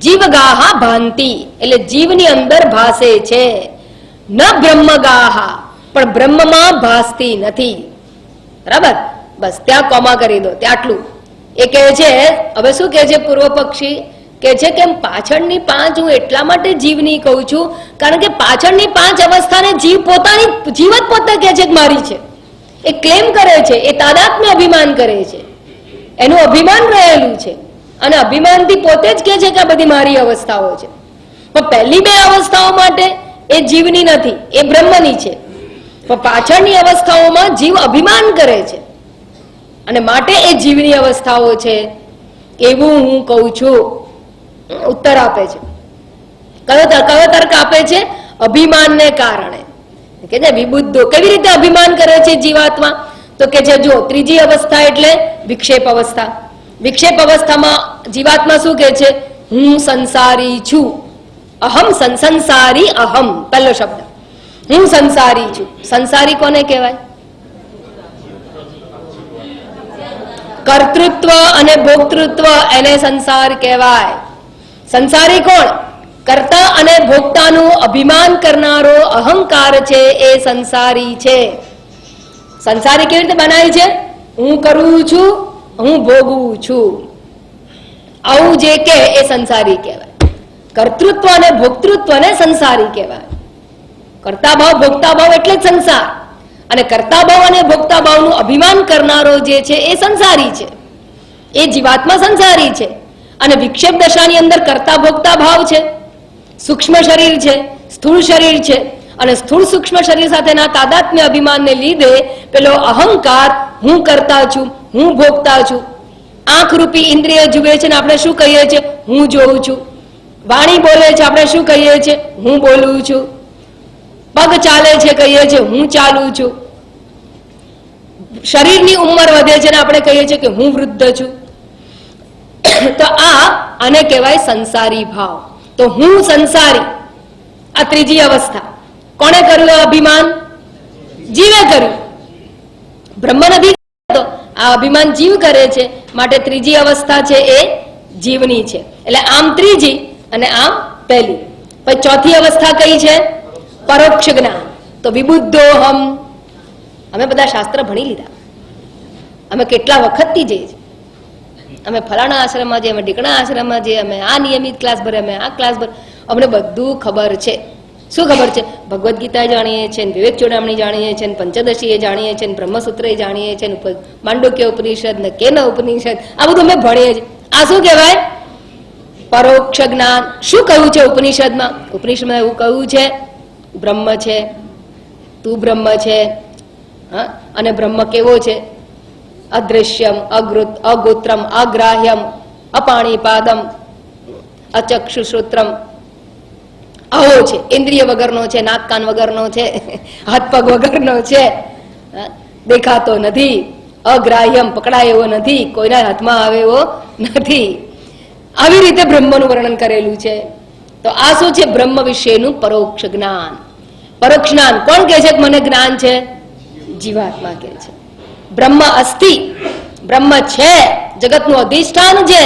જીવગાહ ભાંતિ એટલે જીવની અંદર ભાસે છે. ન બ્રહ્મગાહ, પણ બ્રહ્મમાં ભાસતી નથી. બરાબર, બસ ત્યાં કોમા કરી દો, ત્યાં આટલું. એ કહે છે, હવે શું કહે છે પૂર્વ પક્ષી? કે છે કે પાછળની 5 હું એટલા માટે જીવની કહું છું કારણ કે પાછળની 5 અવસ્થાને જીવ પોતાની જીવ જ પોતે કહે છે કે મારી છે. એ ક્લેમ કરે છે, એ તાદાત્મ્ય અભિમાન કરે છે, એનું અભિમાન રહેલું છે અને અભિમાનથી પોતે જ કહે છે કે આ બધી મારી અવસ્થાઓ છે. પણ પહેલી 2 અવસ્થાઓ માટે એ જીવની નથી, એ બ્રહ્મની છે. પણ પાછળની અવસ્થાઓમાં જીવ અભિમાન કરે છે અને માટે એ જીવની અવસ્થાઓ છે એવું હું કહું છું. ઉત્તર આપે છે. કયો તર્ક આપે છે? અભિમાનને કારણે. કે છે વિબુદ્ધો કેવી રીતે અભિમાન કરે છે જીવાત્મા? તો કે છે જો ત્રીજી અવસ્થા એટલે વિક્ષેપ અવસ્થા. વિક્ષેપ અવસ્થામાં જીવાત્મા શું કે છે? હું સંસારી છું. અહમ સંસારી અહમ, પહેલો શબ્દ હું સંસારી છું. સંસારી કોને કહેવાય? કર્તૃત્વ અને ભોક્તૃત્વ એને સંસાર કહેવાય. સંસારી કોણ? કર્તા અને ભોક્તાનું અભિમાન કરનારો અહંકાર છે એ સંસારી છે. સંસારી કેવી રીતે બનાય છે? હું કરું છું, હું ભોગવું છું, આવું જે કે એ સંસારી કહેવાય. કર્તૃત્વ અને ભોક્તૃત્વને સંસારી કહેવાય. કર્તા ભાવ ભોગતા ભાવ એટલે જ સંસાર. અને કર્તા ભાવ અને ભોગતા ભાવનું અભિમાન કરનારો જે છે એ સંસારી છે. એ જીવાત્મા સંસારી છે. અને વિક્ષેપ દશાની અંદર કર્તા ભોગતા ભાવ છે. સૂક્ષ્મ શરીર છે, સ્થૂળ શરીર છે અને સ્થૂળ સૂક્ષ્મ શરીર સાથેના તાદાત્મ્ય અભિમાનને લીધે પેલો અહંકાર હું કરતા છું, હું ભોગતા છું. આંખ રૂપી ઇન્દ્રિય જુએ છે ને આપણે શું કહીએ છીએ? હું જોઉં છું. વાણી બોલે છે, આપણે શું કહીએ છીએ? હું બોલું છું. પગ ચાલે છે, કહીએ છીએ હું ચાલું છું. શરીરની ઉંમર વધે છે ને આપણે કહીએ છીએ કે હું વૃદ્ધ છું. તો આને કહેવાય સંસારી ભાવ. તો હું સંસારી, આ ત્રીજી અવસ્થા. કોણે કર્યું અભિમાન? જીવે કર્યું. બ્રહ્મ નથી કરતો, આ અભિમાન જીવ કરે છે. માટે ત્રીજી અવસ્થા છે એ જીવની છે. એટલે આમ ત્રીજી અને આમ પહેલી. પછી ચોથી અવસ્થા કઈ છે? પરોક્ષ જ્ઞાન. તો વિબુદ્ધોહમ. અમે બધા શાસ્ત્ર ભણી લીધા, અમે કેટલા વખતથી જઈએ છીએ. અમે ફલાણા આશ્રમમાં જઈએ, અમે ઢીકણા આશ્રમમાં જઈએ, અમે આ નિયમિત ક્લાસ ભરે, અમે આ ક્લાસ ભરે. અમને બધું ખબર છે. શું ખબર છે? ભગવદ્ ગીતા જાણીએ છીએ, વિવેક ચોડામણી જાણીએ છીએ, પંચદશી એ જાણીએ છીએ, બ્રહ્મસૂત્ર એ જાણીએ છીએ, માંડુક્ય ઉપનિષદ ને કેન ઉપનિષદ, આ બધું અમે ભણીએ છીએ. આ શું કહેવાય? પરોક્ષ જ્ઞાન શું કહ્યું છે ઉપનિષદમાં? ઉપનિષદમાં એવું કહ્યું છે બ્રહ્મ છે, તું બ્રહ્મ છે. અને બ્રહ્મ કેવો છે? અદ્રશ્યમ, અગોત્રમ, અગ્રાહ્યમ, અપાણીપાદમ, અચક્ષુશ્રોત્રમ. આવો છે. ઇન્દ્રિય વગરનો છે, નાક કાન વગરનો છે, હાથ પગ વગરનો છે, દેખાતો નથી, અગ્રાહ્યમ, પકડાય એવો નથી, કોઈના હાથમાં આવે એવો નથી. આવી રીતે બ્રહ્મનું વર્ણન કરેલું છે. તો આ શું છે? બ્રહ્મ વિશેનું પરોક્ષ જ્ઞાન. પરોક્ષ જ્ઞાન કોણ કહે છે કે મને જ્ઞાન છે? જીવાત્મા કહે છે. બ્રહ્મ અસ્તિ, બ્રહ્મ છે, જગતનું અધિષ્ઠાન છે,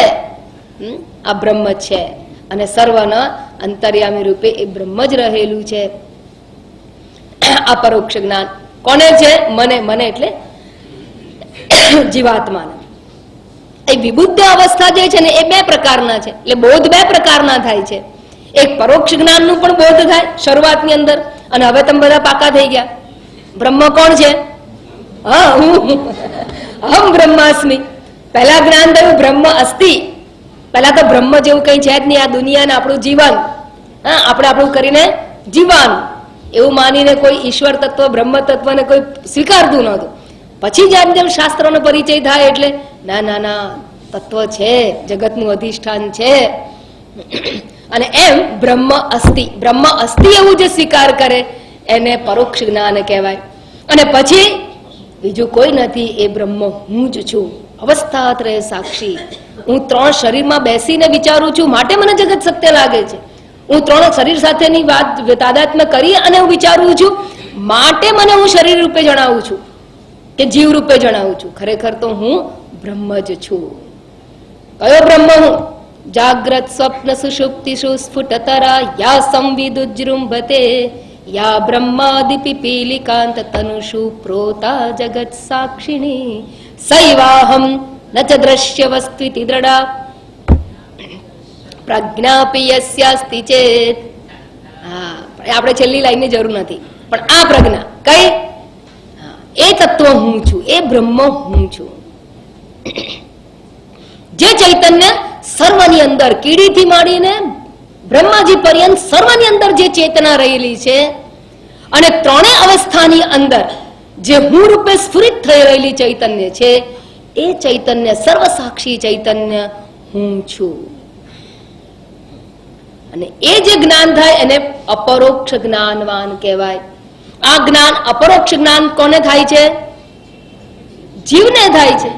આ બ્રહ્મ છે. અને સર્વના અંતર્યામી રૂપે એ બ્રહ્મ જ રહેલું છે. આ પરોક્ષ જ્ઞાન કોને છે? મને. મને એટલે જીવાત્માને. એ વિબુદ્ધ અવસ્થા જે છે ને એ બે પ્રકારના છે. એટલે બોધ બે પ્રકારના થાય છે. એક પરોક્ષ જ્ઞાનનું પણ બોધ થાય શરૂઆતની અંદર, અને હવે તમે બધા પાકા થઈ ગયા. બ્રહ્મ કોણ છે? અહમ બ્રહ્માસ્મિ. પહેલા જ્ઞાન થયું બ્રહ્મ અસ્તિ. પહેલા તો બ્રહ્મ જેવું કઈ છે જ નહીં. આ દુનિયા ને આપણું જીવન, આપણે આપણું કરીને જીવન એવું માનીને કોઈ ઈશ્વર તત્વ, બ્રહ્મ તત્વને કોઈ સ્વીકારતું નહોતું. પછી જેમ જેમ શાસ્ત્રોનો પરિચય થાય એટલે ના ના ના તત્વ છે, જગતનું અધિષ્ઠાન છે. અને એમ બ્રહ્મ અસ્તિ, બ્રહ્મ અસ્તિ એવું જે સ્વીકાર કરે એને પરોક્ષ જ્ઞાન કહેવાય. અને પછી બીજું કોઈ નથી, એ બ્રહ્મ હું જ છું, અવસ્થાત્રય સાક્ષી. હું ત્રણ શરીરમાં બેસીને વિચારું છું માટે મને જગત સત્ય લાગે છે. હું ત્રણ શરીર સાથેની વાત તાદાત્મ્ય કરી અને હું વિચારું છું માટે મને હું શરીર રૂપે જણાવું છું કે જીવ રૂપે જણાવું છું. ખરેખર તો હું બ્રહ્મ જ છું. કયો બ્રહ્મ હું? જાગ્રત સ્વપ્ન સુષુપ્તિષુ સ્ફુટતરા યા સંવિદુજૃંભતે યા બ્રહ્માદિપિપીલિકાંત તનુષુ પ્રોતા જગત સાક્ષિણી સૈવાહમ ન ચ દ્રશ્ય વસ્ત્વિતિ દ્રઢા પ્રજ્ઞાપી યસ્યાસ્તિ ચેત. હા, આપણે છેલ્લી લાઈનની જરૂર નથી, પણ આ પ્રજ્ઞા કઈ? એ તત્વ હું છું, એ બ્રહ્મ હું છું. જે ચૈતન્ય સર્વની અંદર, કીડીથી માંડીને બ્રહ્માજી પર્યંત સર્વની અંદર જે ચેતના રહેલી છે, અને ત્રણેય અવસ્થાની અંદર જે હું રૂપે સ્ફુરિત થઈ રહેલી ચૈતન્ય છે, એ ચૈતન્ય સર્વસાક્ષી ચૈતન્ય હું છું. અને એ જે જ્ઞાન થાય એને અપરોક્ષ જ્ઞાનવાન કહેવાય. આ જ્ઞાન, અપરોક્ષ જ્ઞાન કોને થાય છે? જીવને થાય છે.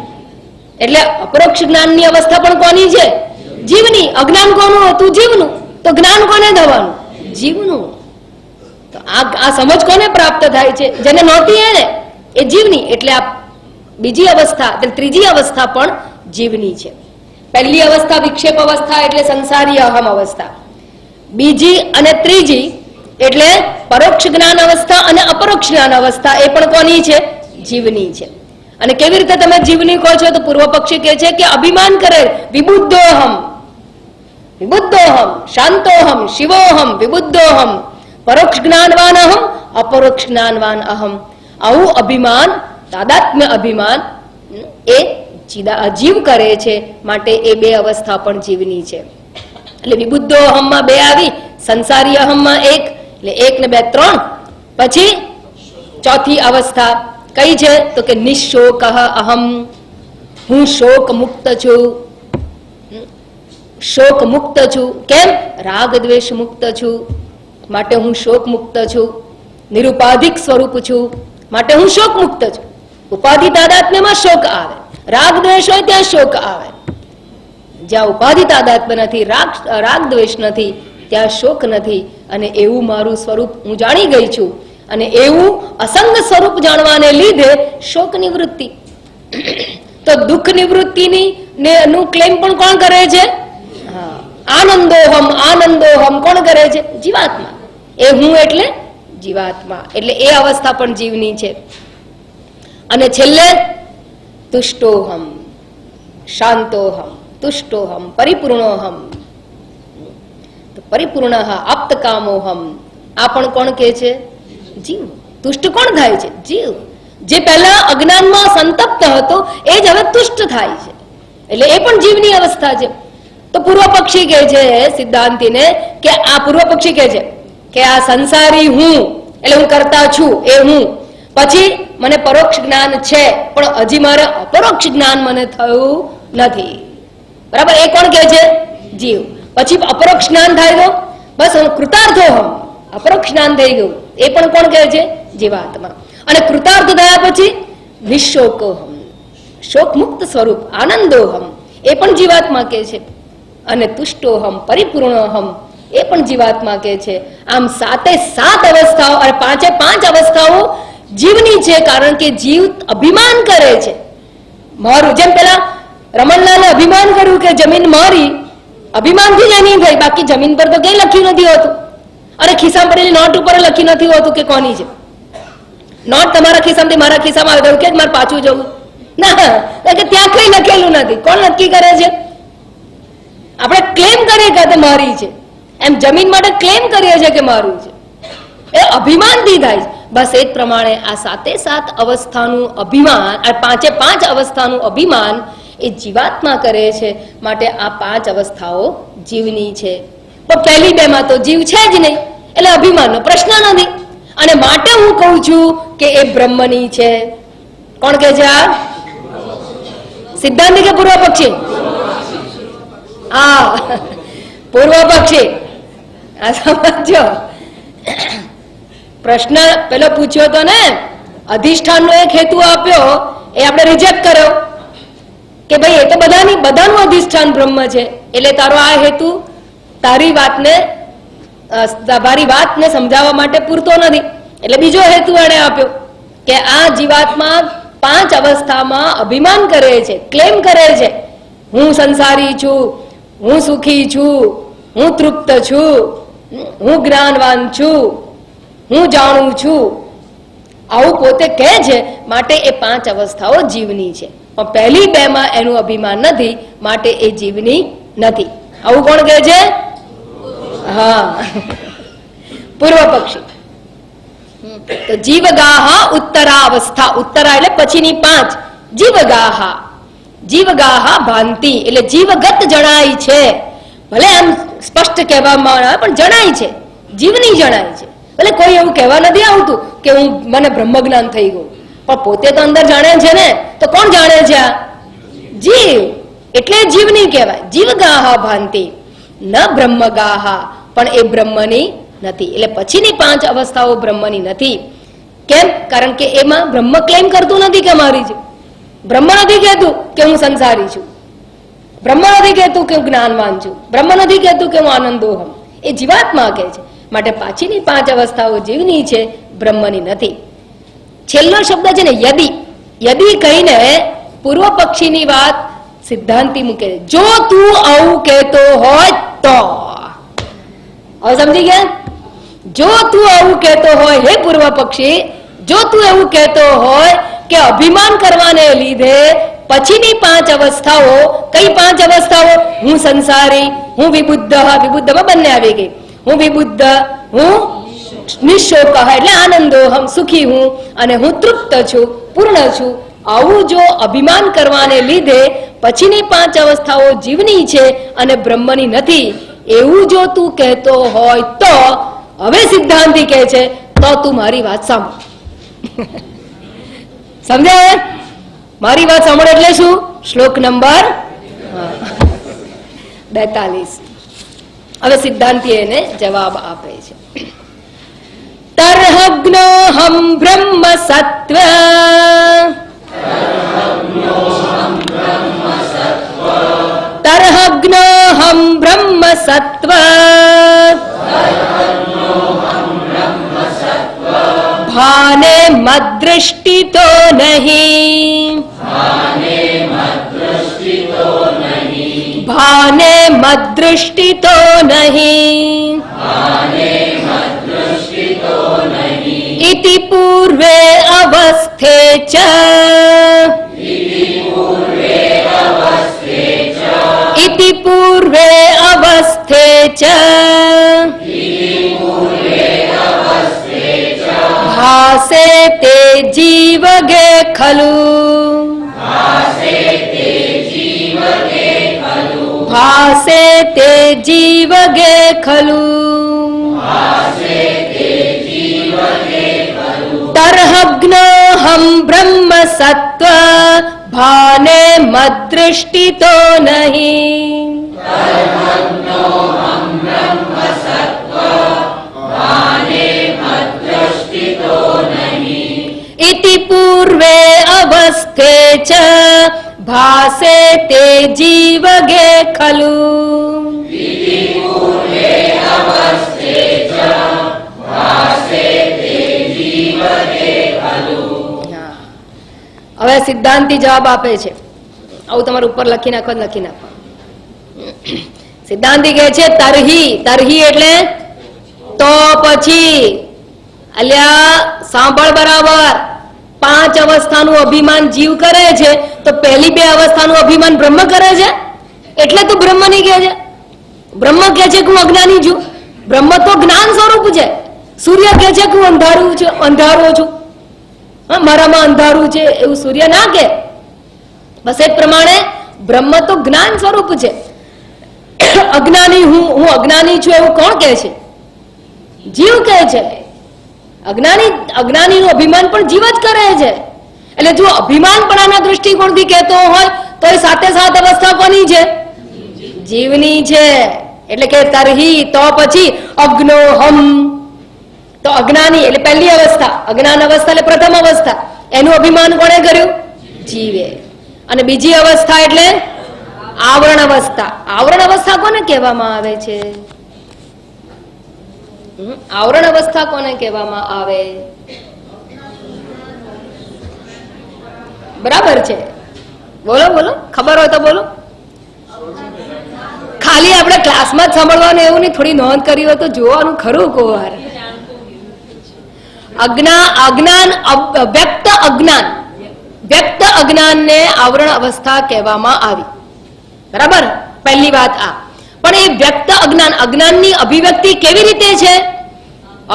એટલે અપરોક્ષ જ્ઞાનની અવસ્થા પણ કોની છે? જીવની. અજ્ઞાન કોનું હતું? જીવનું. તો જ્ઞાન કોને થવાનું? જીવનું. તો આ સમજ કોને પ્રાપ્ત થાય છે? જેને નહોતી એને, એ જીવની. એટલે આ બીજી અવસ્થા, ત્રીજી અવસ્થા પણ જીવની છે. પહેલી અવસ્થા વિક્ષેપ અવસ્થા એટલે સંસારી અહમ અવસ્થા. બીજી અને ત્રીજી એટલે પરોક્ષ જ્ઞાન અવસ્થા અને અપરોક્ષ જ્ઞાન અવસ્થા, એ પણ કોની છે? જીવની છે. અને કેવી રીતે તમે જીવની કહો છો? તો પૂર્વ પક્ષી કહે છે કે અભિમાન કરે વિબુદ્ધોહમ, વિબુદ્ધોહમ, શાંતોહમ, શિવોહમ, વિબુદ્ધોહમ, પરોક્ષ જ્ઞાનવાન અહમ, અપરોક્ષ જ્ઞાનવાન અહમ. આવું અભિમાન, તાદાત્મ્ય અભિમાન એ જીવ કરે છે. માટે એ બે અવસ્થા પણ જીવની છે. એટલે વિબુદ્ધો અહમમાં બે આવી, સંસારી અહમમાં એક, એટલે એક ને બે ત્રણ. પછી ચોથી અવસ્થા કઈ છે? તો કે નિશોક અહમ, હું શોક મુક્ત છું. શોક મુક્ત છું. કેમ? રાગ દ્વેષ મુક્ત છું માટે હું શોક મુક્ત છું. નિરુપાધિક સ્વરૂપ છું માટે હું શોક મુક્ત છું. ઉપાધિ તાદાત્મ્યમાં શોક આવે, રાગ દ્વેષ હોય ત્યાં શોક આવે. જ્યાં ઉપાધિ તાદાત્મ્ય નથી, રાગ દ્વેષ નથી, ત્યાં શોક નથી. અને એવું મારું સ્વરૂપ હું જાણી ગઈ છું. અને એવું અસંગ સ્વરૂપ જાણવાને લીધે શોક નિવૃત્તિ. તો દુઃખ નિવૃત્તિની નું ક્લેમ પણ કોણ કરે છે? આનંદોહમ, આનંદોહમ કોણ કરે છે? જીવાત્મા. એ હું એટલે જીવાત્મા. એટલે એ અવસ્થા પણ જીવની છે. અને છેલ્લે તુષ્ટોહમ, શાંતોહમ, તુષ્ટોહમ, પરિપૂર્ણોહમ, પરિપૂર્ણ આપ્તકામોહમ. આ પણ કોણ કે છે? જીવ. તુષ્ટ કોણ થાય છે? જીવ. જે પહેલા અજ્ઞાનમાં સંતપ્ત હતો એ જ હવે તુષ્ટ થાય છે. એટલે એ પણ જીવની અવસ્થા છે. તો પૂર્વ પક્ષી કહે છે સિદ્ધાંતીને કે આ પૂર્વ પક્ષી કહે છે કે આ સંસારી હું, એટલે હું કરતા છું એ હું, પછી મને પરોક્ષ જ્ઞાન છે પણ હજી મારે અપરોક્ષ જ્ઞાન મને થયું નથી. બરાબર? એ કોણ કહે છે? જીવ. પછી અપરોક્ષ જ્ઞાન થાય તો બસ હું કૃતાર્થો હમ, અપરોક્ષ જ્ઞાન થઈ ગયું. એ પણ કોણ કહે છે? જીવાત્મા. અને કૃતાર્થ થયા પછી નિશોકોહમ, શોક મુક્ત સ્વરૂપ આનંદોહમ, એ પણ જીવાત્મા કહે છે. અને તુષ્ટોહમ પરિપૂર્ણોહમ, એ પણ જીવાત્મા કહે છે. આમ 7 અવસ્થાઓ અને 5 અવસ્થાઓ જીવની છે, કારણ કે જીવ અભિમાન કરે છે મારું. જેમ પેલા રમણલાલે અભિમાન કર્યું કે જમીન મારી, અભિમાનથી જ એની થઈ, બાકી જમીન પર તો કઈ લખ્યું નથી હોતું. અને ખિસ્સા પડેલી નોટ ઉપર લખી નથી હોતું કે કોની છે નોટ. તમારા ખિસ્સામાંથી મારા ખિસ્સામાં આવી ગયું કે મારે પાછું જવું ના, કે ત્યાં કઈ લખેલું નથી. કોણ નક્કી કરે છે? આપણે ક્લેમ કરીએ કે મારી છે, એમ જમીન માટે ક્લેમ કરીએ છીએ કે મારું છે. એ અભિમાનથી થાય છે. બસ એ જ પ્રમાણે આ 7 અવસ્થાનું અભિમાન, આ 5 અવસ્થાનું અભિમાન એ જીવાત્મા કરે છે. માટે આ 5 અવસ્થાઓ જીવની છે. પણ પહેલી 2 માં તો જીવ છે જ નહીં, એટલે અભિમાનનો પ્રશ્ન નથી. અને માટે હું કહું છું કે એ બ્રહ્મની છે. કોણ કહે છે? આ સિદ્ધાંત કે પૂર્વ પક્ષી? હા, પૂર્વ પક્ષી. આ સમજો. પ્રશ્ન પેલો પૂછ્યો તો ને, અધિષ્ઠાનનો એક હેતુ આપ્યો, એ આપણે રિજેક્ટ કર્યો કે ભાઈ એ તો બધાનું અધિષ્ઠાન બ્રહ્મ છે, એટલે તારો આ હેતુ તારી વાતને સમજાવવા માટે પૂરતો નથી. એટલે બીજો હેતુ એણે આપ્યો કે આ જીવાત્મા 5 અવસ્થામાં અભિમાન કરે છે, ક્લેમ કરે છે, હું સંસારી છું, હું સુખી છું, હું તૃપ્ત છું, હું જ્ઞાનવાન છું, હું જાણું છું, આવું પોતે કહે છે. માટે એ 5 અવસ્થાઓ જીવની છે. પણ પહેલી 2 માં એનું અભિમાન નથી, માટે એ જીવની નથી. આવું કોણ કહે છે? હા, પૂર્વ પક્ષી. તો જીવગાહા ઉત્તરાવસ્થા, ઉત્તરા એટલે પછીની 5. જીવગાહા ભાંતિ એટલે જીવગત જણાય છે. ભલે આમ સ્પષ્ટ કહેવામાં આવે પણ જણાય છે, જીવની જણાય છે. ભલે કોઈ એવું કહેવા નથી આવતું કે મને બ્રહ્મજ્ઞાન થઈ ગયું, પણ પોતે તો અંદર જાણે છે ને. તો કોણ જાણે છે? આ જીવ. એટલે જીવની કહેવાય. જીવગાહા ભાંતિ ન બ્રહ્મગાહા, પણ એ બ્રહ્મની નથી. એટલે પછીની 5 અવસ્થાઓ બ્રહ્મની નથી. કેમ? કારણ કે એમાં બ્રહ્મ ક્લેમ કરતું નથી કે મારી છે. બ્રહ્મ નથી કહેતું કે હું સંસારી છું, બ્રહ્મ નથી કહેતું કે હું જ્ઞાનવાન છું, બ્રહ્મ નથી કહેતું કે હું આનંદોહમ. એ જીવાત્મા કહે છે. માટે પાછીની 5 અવસ્થાઓ જીવની છે, બ્રહ્મની નથી. છેલ્લો શબ્દ છે ને યદી. યદી કહીને પૂર્વ પક્ષીની વાત સિદ્ધાંતી મૂકે છે. જો તું આવું કહેતો હોય તો. હવે સમજી ગયા? જો તું આવું કહેતો હોય હે પૂર્વ પક્ષી, જો તું એવું કહેતો હોય કે અભિમાન કરવાને લીધે પછીની 5 અવસ્થાઓ, કઈ 5 અવસ્થાઓ? હું સંસારી, હું વિબુદ્ધ, વિબુદ્ધમાં બંને આવી ગઈ. હું વિબુદ્ધ, હું નિશોક એટલે આનંદોહમ સુખી હું, અને હું તૃપ્ત છું, પૂર્ણ છું. આવું જો અભિમાન કરવાને લીધે પછીની 5 અવસ્થાઓ જીવની છે અને બ્રહ્મની નથી, એવું જો તું કહેતો હોય તો હવે સિદ્ધાંતી કહે છે તો તું મારી વાત સાંભળ. સમજાય? મારી વાત સાંભળ એટલે શું? શ્લોક નંબર 42. હવે સિદ્ધાંતી એને જવાબ આપે છે. તર્હગ્નોહમ બ્રહ્મ સત્વ, તર્હગ્નોહમ બ્રહ્મ સત્વ, ભાને મદ્દૃષ્ટિતો નહીં, ભાને મદ્દૃષ્ટિતો નહીં, ઇતિ પૂર્વે અવસ્થે ચ, ઇતિ પૂર્વે અવસ્થે ચ, ભાસે તે જીવગે ખલુ, ભાસે તે જીવગે ખલુ તર્હગ્નોહમ બ્રહ્મ સત્વ ભાને મદ્દૃષ્ટિતો નહીં ઇતિ પૂર્વે અવસ્થે ચ ભાસે તે જીવગે ખલુ. હવે સિદ્ધાંતી જવાબ આપે છે. આવું તમારે ઉપર લખી નાખો, લખી નાખો. સિદ્ધાંતી કહે છે તરહી. તરહી એટલે તો પછી. અલ્યા સાંભળ બરાબર. 5 અવસ્થાનું અભિમાન જીવ કરે છે તો પહેલી 2 અવસ્થાનું અભિમાન બ્રહ્મ કરે છે, એટલે તો બ્રહ્મ નહીં કહે છે. બ્રહ્મ કહે છે કે હું અજ્ઞાની છું. બ્રહ્મ તો જ્ઞાન સ્વરૂપ છે. સૂર્ય કહે છે કે હું અંધારો છું, મારામાં અંધારું છે, એવું સૂર્ય ના કે. બસ એ પ્રમાણે બ્રહ્મ તો જ્ઞાન સ્વરૂપ છે. અજ્ઞાની હું અજ્ઞાની છું એવું કોણ કહે છે? જીવ કહે છે. અજ્ઞાનીનું અભિમાન પણ જીવ જ કરે છે. એટલે જો અભિમાનપણાના દૃષ્ટિકોણથી કહેતો હોય તો એ 7 અવસ્થા કોની છે? જીવની છે. એટલે કે તરહી તો પછી અગ્નોહમ. તો અજ્ઞાની એટલે પહેલી અવસ્થા, અજ્ઞાન અવસ્થા એટલે પ્રથમ અવસ્થા, એનું અભિમાન કોણે કર્યું? જીવે. અને બીજી અવસ્થા એટલે આવરણ અવસ્થા. આવરણ અવસ્થા કોને કહેવામાં આવે છે? આવરણ અવસ્થા કોને કહેવામાં આવે? બરાબર છે, બોલો બોલો, ખબર હોય તો બોલો. ખાલી આપણે ક્લાસમાં જ સાંભળવાનું એવું નહીં, થોડી નોંધ કરી હોય તો જોવાનું ખરું કોવાર. અજ્ઞાન વ્યક્ત અજ્ઞાન, વ્યક્ત અજ્ઞાનને આવરણ અવસ્થા કહેવામાં આવી. બરાબર, પહેલી વાત આ. પણ એ વ્યક્ત અજ્ઞાન, અજ્ઞાનની અભિવ્યક્તિ કેવી રીતે છે?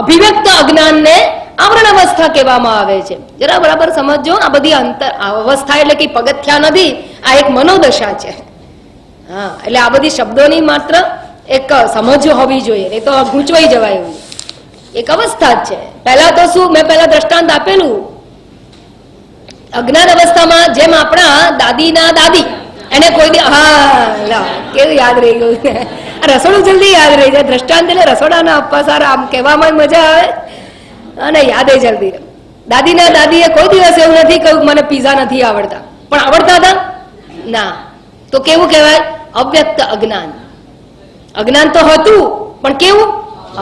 અભિવ્યક્ત અજ્ઞાનને આવરણ અવસ્થા કહેવામાં આવે છે. જરા બરાબર સમજો. આ બધી અવસ્થા એટલે કઈ પગથિયા નથી, આ એક મનોદશા છે. હા, એટલે આ બધી શબ્દોની માત્ર એક સમજ હોવી જોઈએ, એ તો ગૂંચવાઈ જવાય એવું. એક અવસ્થા જ છે. પહેલા તો શું, મેં પહેલા દ્રષ્ટાંત આપેલું. અજ્ઞાન અવસ્થામાં જેમ આપણા દાદીના દાદી, એને કોઈ કેવું યાદ રહી ગયું છે. રસોડું જલ્દી યાદ રહી જાય. દ્રષ્ટાંત એટલે રસોડાના આપવા સારા, આમ કહેવામાં મજા આવે અને યાદે જલ્દી. દાદીના દાદીએ કોઈ દિવસ એવું નથી કહ્યું મને પીઝા નથી આવડતા, પણ આવડતા હતા ના. તો કેવું કહેવાય? અવ્યક્ત અજ્ઞાન. અજ્ઞાન તો હતું, પણ કેવું?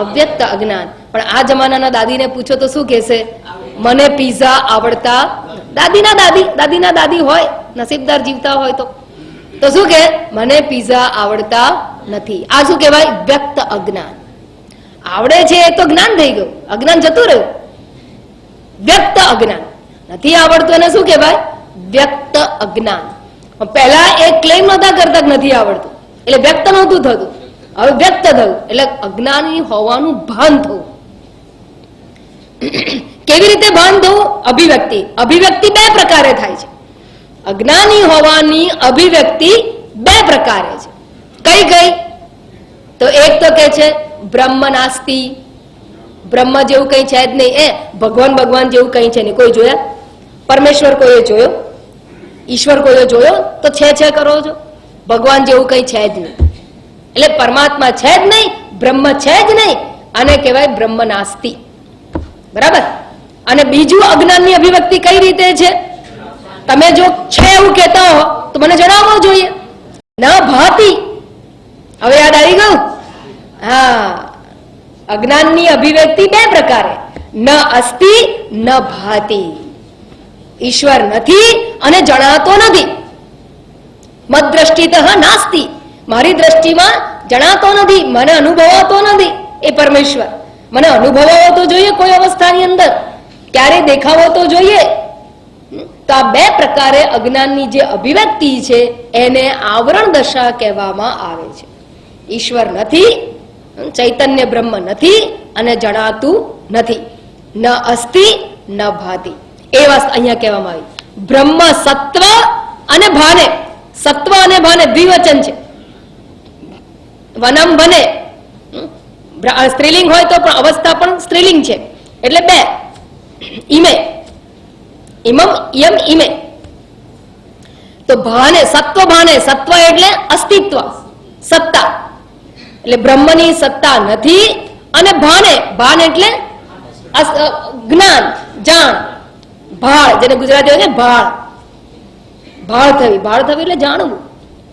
અવ્યક્ત અજ્ઞાન. પણ આ જમાનાના દાદીને પૂછો તો શું કહેશે? મને પીઝા આવડતા. દાદીના દાદી હોય, નસીબદાર જીવતા હોય તો શું કે મને પીઝા આવડતા નથી. આ શું કહેવાય? વ્યક્ત અજ્ઞાન. આવડે છે એ તો જ્ઞાન થઈ ગયું, અજ્ઞાન જતું રહ્યું. વ્યક્ત અજ્ઞાન. નથી આવડતું એને શું કહેવાય? વ્યક્ત અજ્ઞાન. પહેલા એ ક્લેમ નતા કરતા નથી આવડતું, એટલે વ્યક્ત નહોતું થતું. હવે વ્યક્ત થયું એટલે અજ્ઞાની હોવાનું ભાન થવું. કેવી રીતે ભાન થવું? અભિવ્યક્તિ. અભિવ્યક્તિ 2 પ્રકારે થાય છે. અજ્ઞાની હોવાની અભિવ્યક્તિ 2 પ્રકારે છે. કઈ કઈ? તો એક તો કે છે બ્રહ્મ નાસ્તિ, બ્રહ્મ જેવું કઈ છે જ નહીં. ભગવાન જેવું કઈ છે નહીં. કોઈ જોયા? પરમેશ્વર કોઈએ જોયો? ઈશ્વર કોઈએ જોયો? તો છે કરો છો. ભગવાન જેવું કઈ છે જ નહીં. એટલે પરમાત્મા છે જ નહીં, બ્રહ્મ છે જ નહીં, આને કહેવાય બ્રહ્મ નાસ્તિ. બરાબર. અને બીજું અજ્ઞાનની અભિવ્યક્તિ કઈ રીતે છે? તમે જો છે એવું કહેતા હો તો મને જણાવવું જોઈએ. ન ભાતી. હવે યાદ આવી ગયું? હા, અજ્ઞાનની અભિવ્યક્તિ 2 પ્રકારે. ન અસ્તિ ન ભાતી. ઈશ્વર નથી અને જણાતો નથી. મદ દ્રષ્ટિતઃ નાસ્તિ. મારી દ્રષ્ટિમાં જણાતો નથી, મને અનુભવાતો નથી એ પરમેશ્વર. મને અનુભવાવો તો જોઈએ કોઈ અવસ્થાની અંદર, ક્યારે દેખાવો તો જોઈએ. તો આ 2 પ્રકારે અજ્ઞાનની જે અભિવ્યક્તિ છે એને આવરણ દશા કહેવામાં આવે છે. ઈશ્વર નથી, ચૈતન્ય બ્રહ્મ નથી અને જણાતું નથી. ન અસ્તિ ન ભાતિ. એ વાત અહીંયા કહેવામાં આવી. બ્રહ્મ સત્વ અને ભાને. સત્વ અને ભાને દ્વિવચન છે. વનમ બને, સ્ત્રીલિંગ હોય તો પણ અવસ્થા પણ સ્ત્રીલિંગ છે એટલે બે. ઈમે, ઇમમ યમ ઈમે. તો ભાને, સત્વ ભાને, સત્વ એટલે અસ્તિત્વ, સત્તા, એટલે બ્રહ્મની સત્તા નથી. અને ભાને, ભાન એટલે જ્ઞાન, જાણ, ભાળ, જેને ગુજરાતી હોય ને ભાળ, ભાળ થવી. ભાળ થવી એટલે જાણવું,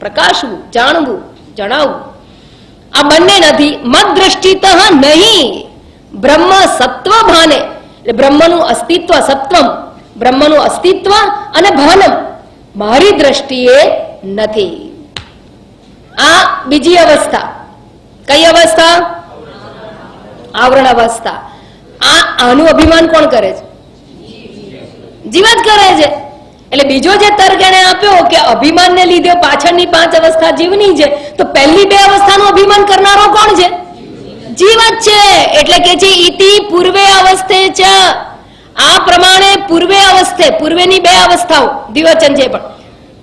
પ્રકાશવું, જાણવું, જણાવવું. આ બંને નથી. મત દ્રષ્ટિત નહીં બ્રહ્મ સત્વ ભાને, એટલે બ્રહ્મનું અસ્તિત્વ, સત્વમ, બ્રહ્મનું અસ્તિત્વ અને ભાનમ મારી દ્રષ્ટિએ નથી. આ બીજી અવસ્થા. કઈ અવસ્થા? આવરણ અવસ્થા. આનું અભિમાન કોણ કરે છે? જીવ જ કરે છે. એટલે બીજો જે તર્ક એને આપ્યો કે અભિમાનને લીધે પાછળની 5 અવસ્થા જીવની છે, તો પહેલી 2 અવસ્થાનું અભિમાન કરનારો કોણ છે? જીવ જ છે. એટલે કે છે ઇતિ પૂર્વે અવસ્થે ચ. આ પ્રમાણે પૂર્વે અવસ્થે, પૂર્વેની 2 અવસ્થાઓ દ્વિવચન છે પણ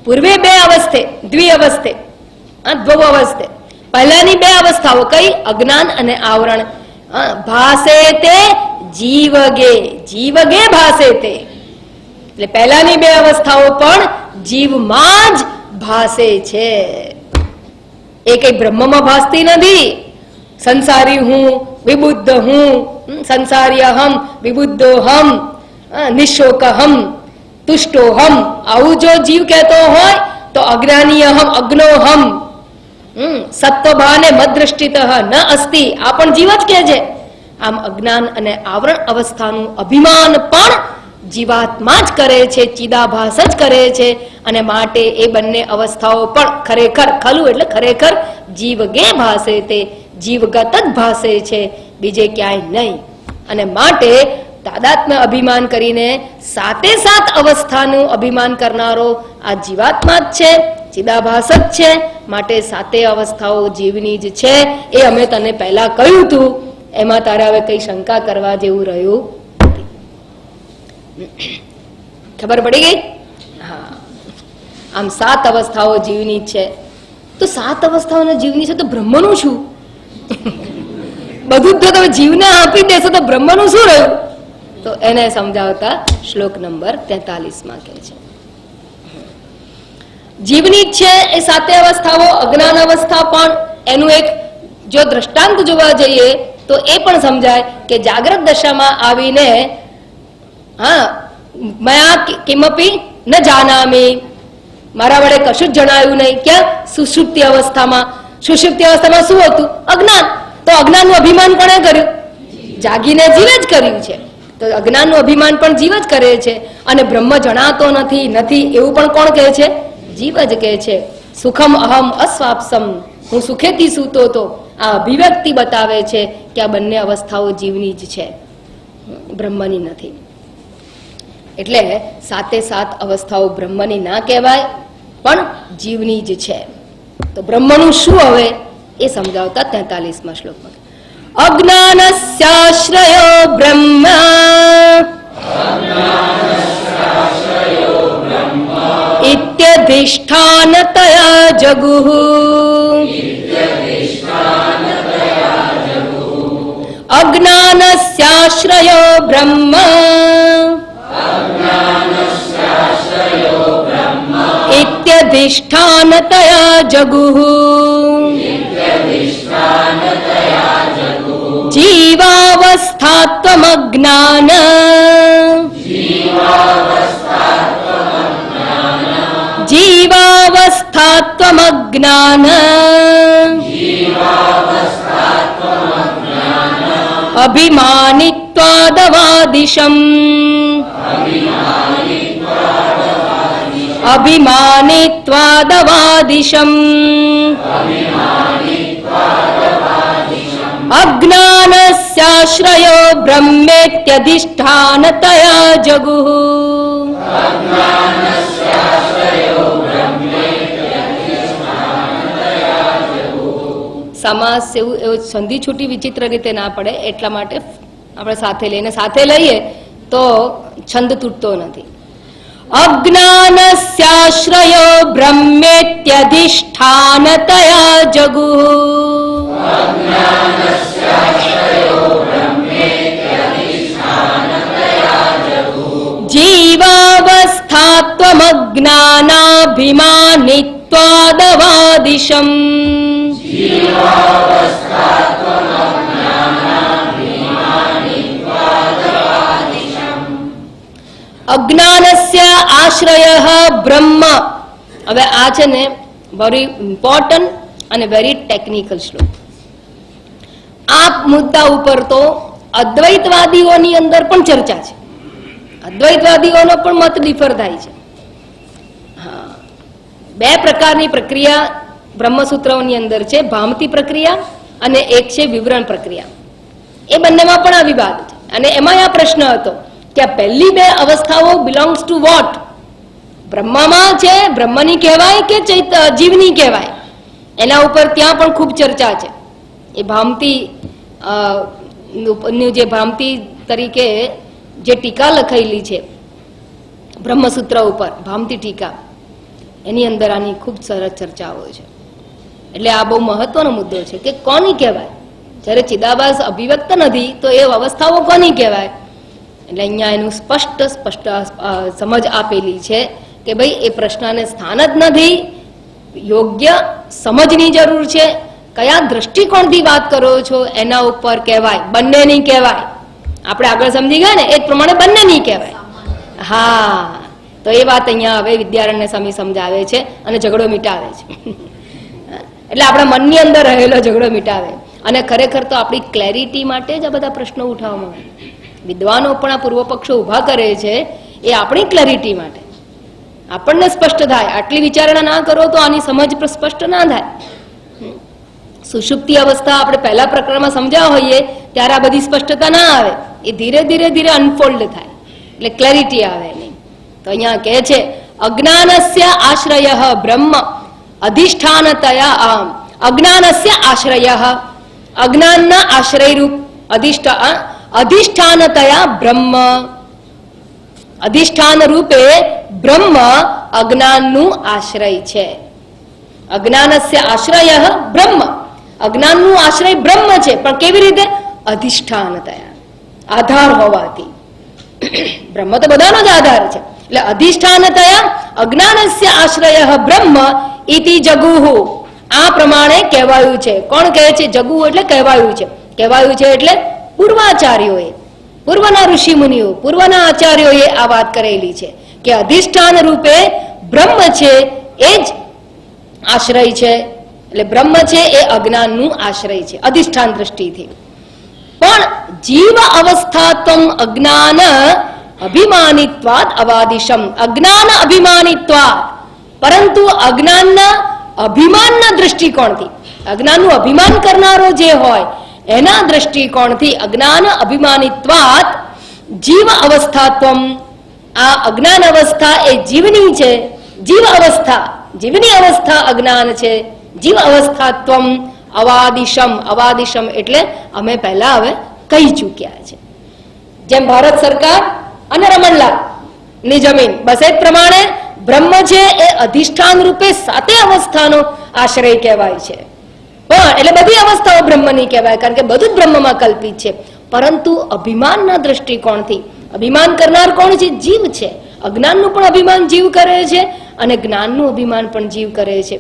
પૂર્વે 2 અવસ્થે, દ્વિઅવસ્થે, દ્વવ અવસ્થે. પહેલાની 2 અવસ્થાઓ કઈ? અજ્ઞાન અને આવરણ. ભાસે તે જીવગે, જીવગે ભાસે તે. એટલે પહેલાની 2 અવસ્થાઓ પણ જીવમાં જ ભાસે છે. એ કઈ બ્રહ્મમાં ભાસતી નથી. સંસારી હું, વિબુદ્ધ હું, સંસારી અહમ, વિબુદ્ધો હમ, નિશોક હમ, તુષ્ટો હમ, આવું જો જીવ કહેતો હોય તો અજ્ઞાની અહમ, અગ્નો હમ, સત્વભાને મદ્દૃષ્ટિત ન અસ્તિ, આ પણ જીવ જ કહે છે. આમ અજ્ઞાન અને આવરણ અવસ્થાનું અભિમાન પણ જીવાત્મા જ કરે છે, ચિદાભાસ જ કરે છે. અને માટે એ બંને અવસ્થાઓ પણ ખરેખર, ખલું એટલે ખરેખર જીવગે ભાસે તે, જીવગત જ ભાસે છે, બીજે ક્યાંય નહીં. અને માટે તાદાત્મ્ય અભિમાન કરીને 7 અવસ્થાનું અભિમાન કરનારો આ જીવાત્મા જ છે, ચિદાભાસ જ છે. માટે 7 અવસ્થાઓ જીવની જ છે. એ અમે તને પહેલા કહ્યું હતું. એમાં તારે હવે કઈ શંકા કરવા જેવું રહ્યું? ખબર પડી ગઈ? હા. આમ 7 અવસ્થાઓ જીવની જ છે. તો 7 અવસ્થાઓના જીવની છે તો બ્રહ્મનું શું? બધું જ તમે જીવને આપી દેશો તો બ્રહ્મનું શું રહ્યું? તો એને સમજાવતા શ્લોક નંબર 43 કહે છે જીવની જ છે એ 7 અવસ્થાઓ. અજ્ઞાન અવસ્થા પણ એનું એક જો દ્રષ્ટાંત જોવા જઈએ તો એ પણ સમજાય કે જાગ્રત દશામાં આવીને મયા કિમપી ન જાનામી, મારા વડે કશું જ જણાયું નહીં. ક્યાં? સુષુપ્તિ અવસ્થામાં. સુષુપ્તિ અવસ્થામાં શું હતું? અજ્ઞાન. તો અજ્ઞાનનું અભિમાન કોણે કર્યું? જાગીને જીવે જ કર્યું છે. તો અજ્ઞાનનું અભિમાન પણ જીવ જ કરે છે. અને બ્રહ્મ જણાતો નથી, નથી એવું પણ કોણ કહે છે? જીવ જ કહે છે. સુખમ અહમ અસ્વાપ્સમ, હું સુખેથી સૂતો તો. આ અભિવ્યક્તિ બતાવે છે કે આ બંને અવસ્થાઓ જીવની જ છે, બ્રહ્મની નથી. એટલે 7 અવસ્થાઓ બ્રહ્મની ના કહેવાય પણ જીવની જ છે. તો બ્રહ્મનું શું હવે એ સમજાવતા 43 શ્લોકમાં અજ્ઞાનસ્યાશ્રયો બ્રહ્મ ઇત્યધિષ્ઠાનતયા જગુઃ અજ્ઞાનસ્યાશ્રયો બ્રહ્મ ઇત્યધિષ્ઠાનતયા જગુઃ જીવાવસ્થાત્વમજ્ઞાન જીવાવસ્થાત્વમજ્ઞાન અભિમાનિત્વાદવાદિશમ અભિમાનિત્વાદવાદિશમ અજ્ઞાનસ્યાશ્રયો બ્રહ્મેત્યધિષ્ઠાનતયા જગુઃ સમાસ એવું સંધિ છૂટી વિચિત્ર રીતે ના પડે એટલા માટે આપણે સાથે લઈએ તો છંદ તૂટતો નથી. અજ્ઞાનસ્યાશ્રયો બ્રહ્મેત્યધિષ્ઠાનતયા જગુઃ જીવાવસ્થાત્વમજ્ઞાનાભિમાનિત્વાદવાદિશમ અજ્ઞાનસ્ય આશ્રયઃ બ્રહ્મ. હવે આ છે ને વેરી ઇમ્પોર્ટન્ટ અને વેરી ટેકનિકલ શ્લોક. આ મુદ્દા ઉપર તો અદ્વૈતવાદીઓની અંદર પણ ચર્ચા છે. અદ્વૈતવાદીઓનો પણ મત ડિફર થાય છે. હા, બે પ્રકારની પ્રક્રિયા બ્રહ્મસૂત્રોની અંદર છે, ભામતી પ્રક્રિયા અને એક છે વિવરણ પ્રક્રિયા. એ બંનેમાં પણ આ વિવાદ છે. અને એમાં આ પ્રશ્ન હતો કે આ પહેલી બે અવસ્થાઓ બિલોંગ્સ ટુ વોટ? બ્રહ્મામાં છે, બ્રહ્મની કહેવાય કે જીવની કહેવાય? એના ઉપર ત્યાં પણ ખૂબ ચર્ચા છે. એ ભામતી જે ભામતી તરીકે જે ટીકા લખાયેલી છે બ્રહ્મસૂત્ર ઉપર, ભામતી ટીકા, એની અંદર આની ખૂબ સરસ ચર્ચાઓ છે. એટલે આ બહુ મહત્વનો મુદ્દો છે કે કોની કહેવાય? જ્યારે ચિદાભાસ અભિવ્યક્ત નથી તો એ અવસ્થાઓ કોની કહેવાય? એટલે અહીંયા એનું સ્પષ્ટ સમજ આપેલી છે કે ભાઈ એ પ્રશ્નને સ્થાન જ નથી, યોગ્ય સમજની જરૂર છે. કયા દ્રષ્ટિકોણથી વાત કરો છો એના ઉપર કહેવાય, બંનેની કહેવાય. આપણે આગળ સમજી ગયા ને એ પ્રમાણે બંનેની કહેવાય. હા, તો એ વાત અહીંયા હવે વિદ્યારણ્ય સ્વામી સમજાવે છે અને ઝઘડો મિટાવે છે. એટલે આપણા મનની અંદર રહેલો ઝઘડો મિટાવે. અને ખરેખર તો આપણી ક્લેરિટી માટે જ આ બધા પ્રશ્નો ઉઠાવવામાં આવે. વિદ્વાનો પણ આ પૂર્વ પક્ષો ઉભા કરે છે એ આપણી ક્લેરિટી માટે, આપણને સ્પષ્ટ થાય. આટલી વિચારણા ના કરો તો આની સમજ સ્પષ્ટ ના થાય. સુષુપ્તિ અવસ્થા આપણે પહેલા પ્રકરણમાં સમજ્યા હોઈએ ત્યારે આ બધી સ્પષ્ટતા ના આવે. એ ધીરે ધીરે ધીરે અનફોલ્ડ થાય એટલે ક્લેરિટી આવે નહીં. તો અહીંયા કહે છે અજ્ઞાનસ્ય આશ્રયઃ બ્રહ્મ અધિષ્ઠાનતયા અજ્ઞાનસ્ય આશ્રયઃ, અજ્ઞાનના આશ્રયરૂપ અધિષ્ઠાનતયા બ્રહ્મ, અધિષ્ઠાન રૂપે બ્રહ્મ અજ્ઞાનનું આશ્રય છે. અજ્ઞાનસ્ય આશ્રયઃ બ્રહ્મ, અજ્ઞાનનું આશ્રય બ્રહ્મ છે. પણ કેવી રીતે? અધિષ્ઠાનતયા, આધાર હોવાથી. બ્રહ્મ તો બધાનો જ આધાર છે. એટલે અધિષ્ઠાનતયા અજ્ઞાનસ્ય આશ્રયઃ બ્રહ્મ ઇતિ જગુહુ, આ પ્રમાણે કહેવાયું છે. કોણ કહે છે? જગુ એટલે કહેવાયું છે. કહેવાયું છે એટલે પૂર્વાચાર્યોએ, પૂર્વના ઋષિ મુનિઓ, પૂર્વના આચાર્યોએ આ વાત કરેલી છે કે અધિષ્ઠાન રૂપે બ્રહ્મ છે એ જ આશ્રય છે. એટલે બ્રહ્મ છે એ અજ્ઞાનનું આશ્રય છે અધિષ્ઠાન દ્રષ્ટિથી. પણ જીવ અવસ્થાત્વમ અજ્ઞાન અભિમાનિત્વાદ અવાદિશમ, અજ્ઞાન અભિમાનિત્વાદ, પરંતુ અજ્ઞાનના અભિમાનના દ્રષ્ટિકોણથી, અજ્ઞાનનું અભિમાન કરનારો જે હોય એના દ્રષ્ટિકોણથી અજ્ઞાન અભિમાનિત્વાદ જીવ અવસ્થાત્વમ, આ અજ્ઞાન અવસ્થા એ જીવની છે. જીવ અવસ્થા, જીવની અવસ્થા અજ્ઞાન છે. જીવ અવસ્થાત્વમ અવાદિશમ, અવાદિશમ એટલે અમે પહેલા હવે કહી ચૂક્યા છે. જેમ ભારત સરકાર અને રમણલાલ ની જમીન, બસ એ પ્રમાણે બ્રહ્મ છે એ અધિષ્ઠાન રૂપે સાતે અવસ્થાનો આશ્રય કહેવાય છે. પણ એટલે બધી અવસ્થાઓ બ્રહ્મની કહેવાય કારણ કે બધું જ બ્રહ્મમાં કલ્પિત છે. પરંતુ અભિમાનના દ્રષ્ટિકોણથી અભિમાન કરનાર કોણ છે? જીવ છે. અજ્ઞાનનું પણ અભિમાન જીવ કરે છે અને જ્ઞાનનું અભિમાન પણ જીવ કરે છે.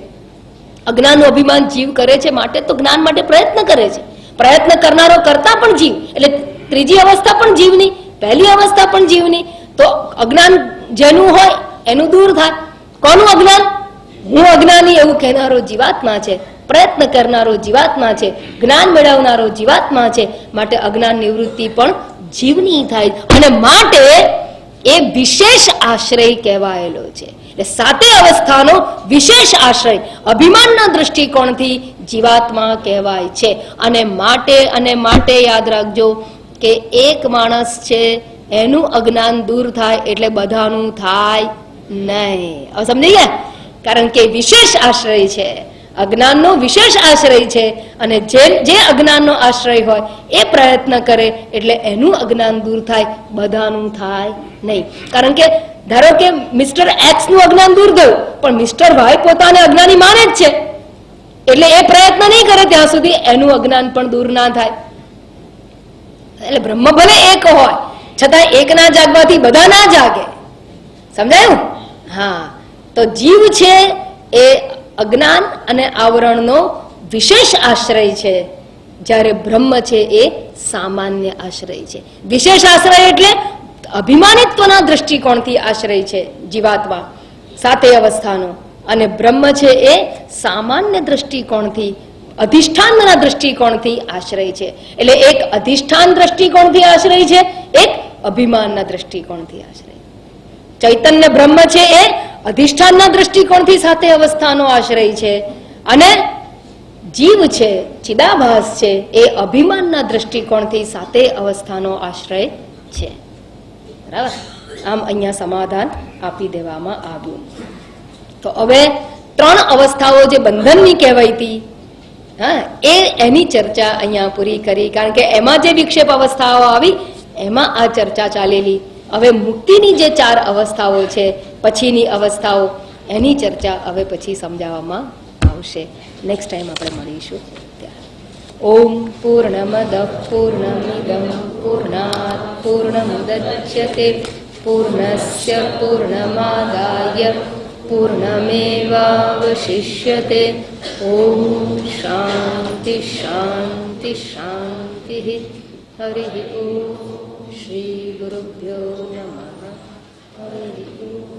અજ્ઞાનનું અભિમાન જીવ કરે છે માટે તો જ્ઞાન માટે પ્રયત્ન કરે છે. પ્રયત્ન કરનારો કરતા પણ જીવ, એટલે ત્રીજી અવસ્થા પણ જીવની, પહેલી અવસ્થા પણ જીવની. તો અજ્ઞાન જેનું હોય એનું દૂર થાય. કોનું અજ્ઞાન? હું અજ્ઞાની એવું કહેનારો જીવાત્મા છે, પ્રયત્ન કરનારો જીવાત્મા છે, જ્ઞાન મેળવનારો જીવાત્મા છે. માટે અજ્ઞાન નિવૃત્તિ પણ જીવની થાય અને માટે એ વિશેષ આશ્રય કહેવાયેલો છે. એટલે સાતે અવસ્થાનો વિશેષ આશ્રય અભિમાનના દ્રષ્ટિકોણથી જીવાત્મા કહેવાય છે. અને માટે યાદ રાખજો કે એક માણસ છે એનું અજ્ઞાન દૂર થાય એટલે બધાનું થાય નહીં. હવે સમજી ગયા? કારણ કે વિશેષ આશ્રય છે, અજ્ઞાનનો વિશેષ આશ્રય છે. અને જે અજ્ઞાનનો આશ્રય હોય એ પ્રયત્ન કરે એટલે એનું અજ્ઞાન દૂર થાય, બધાનું થાય નહીં. કારણ કે ધારો કે મિસ્ટર એક્સ નું અજ્ઞાન દૂર થયું પણ મિસ્ટર વાય પોતાને અજ્ઞાની માને જ છે, એટલે એ પ્રયત્ન નહીં કરે ત્યાં સુધી એનું અજ્ઞાન પણ દૂર ના થાય. એટલે બ્રહ્મ ભલે એક હોય છતાં એક ના જાગવાથી બધા ના જાગે. સમજાયું? હા, તો જીવ છે એ અજ્ઞાન અને આવરણનો વિશેષ આશ્રય છે, જ્યારે બ્રહ્મ છે એ સામાન્ય આશ્રય છે. વિશેષ આશ્રય એટલે અભિમાનિત્વના દ્રષ્ટિકોણથી આશ્રય છે જીવાત્મા, સાતે અવસ્થાનો, અને બ્રહ્મ છે એ સામાન્ય દ્રષ્ટિકોણથી, અધિષ્ઠાનના દ્રષ્ટિકોણથી આશ્રય છે. એટલે એક અધિષ્ઠાન દ્રષ્ટિકોણથી આશ્રય છે, એક અભિમાનના દ્રષ્ટિકોણથી આશ્રય. ચૈતન્ય બ્રહ્મ છે એ અધિષ્ઠાનના દ્રષ્ટિકોણથી સાતે અવસ્થાનો આશ્રય છે, અને જીવ છે, ચિદાભાસ છે, એ અભિમાનના દ્રષ્ટિકોણથી સાતે અવસ્થાનો આશ્રય છે. બરાબર? આમ અહીંયા સમાધાન આપી દેવામાં આવ્યું. તો હવે 3 અવસ્થાઓ જે બંધનની કહેવાઈ હતી, હા, એની ચર્ચા અહીંયા પૂરી કરી. કારણ કે એમાં જે વિક્ષેપ અવસ્થાઓ આવી એમાં આ ચર્ચા ચાલેલી. હવે મુક્તિની જે 4 અવસ્થાઓ છે, પછીની અવસ્થાઓ, એની ચર્ચા હવે પછી સમજાવવામાં આવશે. નેક્સ્ટ ટાઈમ આપણે મળીશું ત્યારે. ઓમ પૂર્ણમદ પૂર્ણમિદં પૂર્ણાત પૂર્ણમુદચ્યતે પૂર્ણસ્ય પૂર્ણમાદાય પૂર્ણમેવાવશિષ્યતે. ઓમ શાંતિ શાંતિ શાંતિ. હરિ ઓમ. શ્રી ગુરુભ્યો નમઃ. હરિ ઓમ.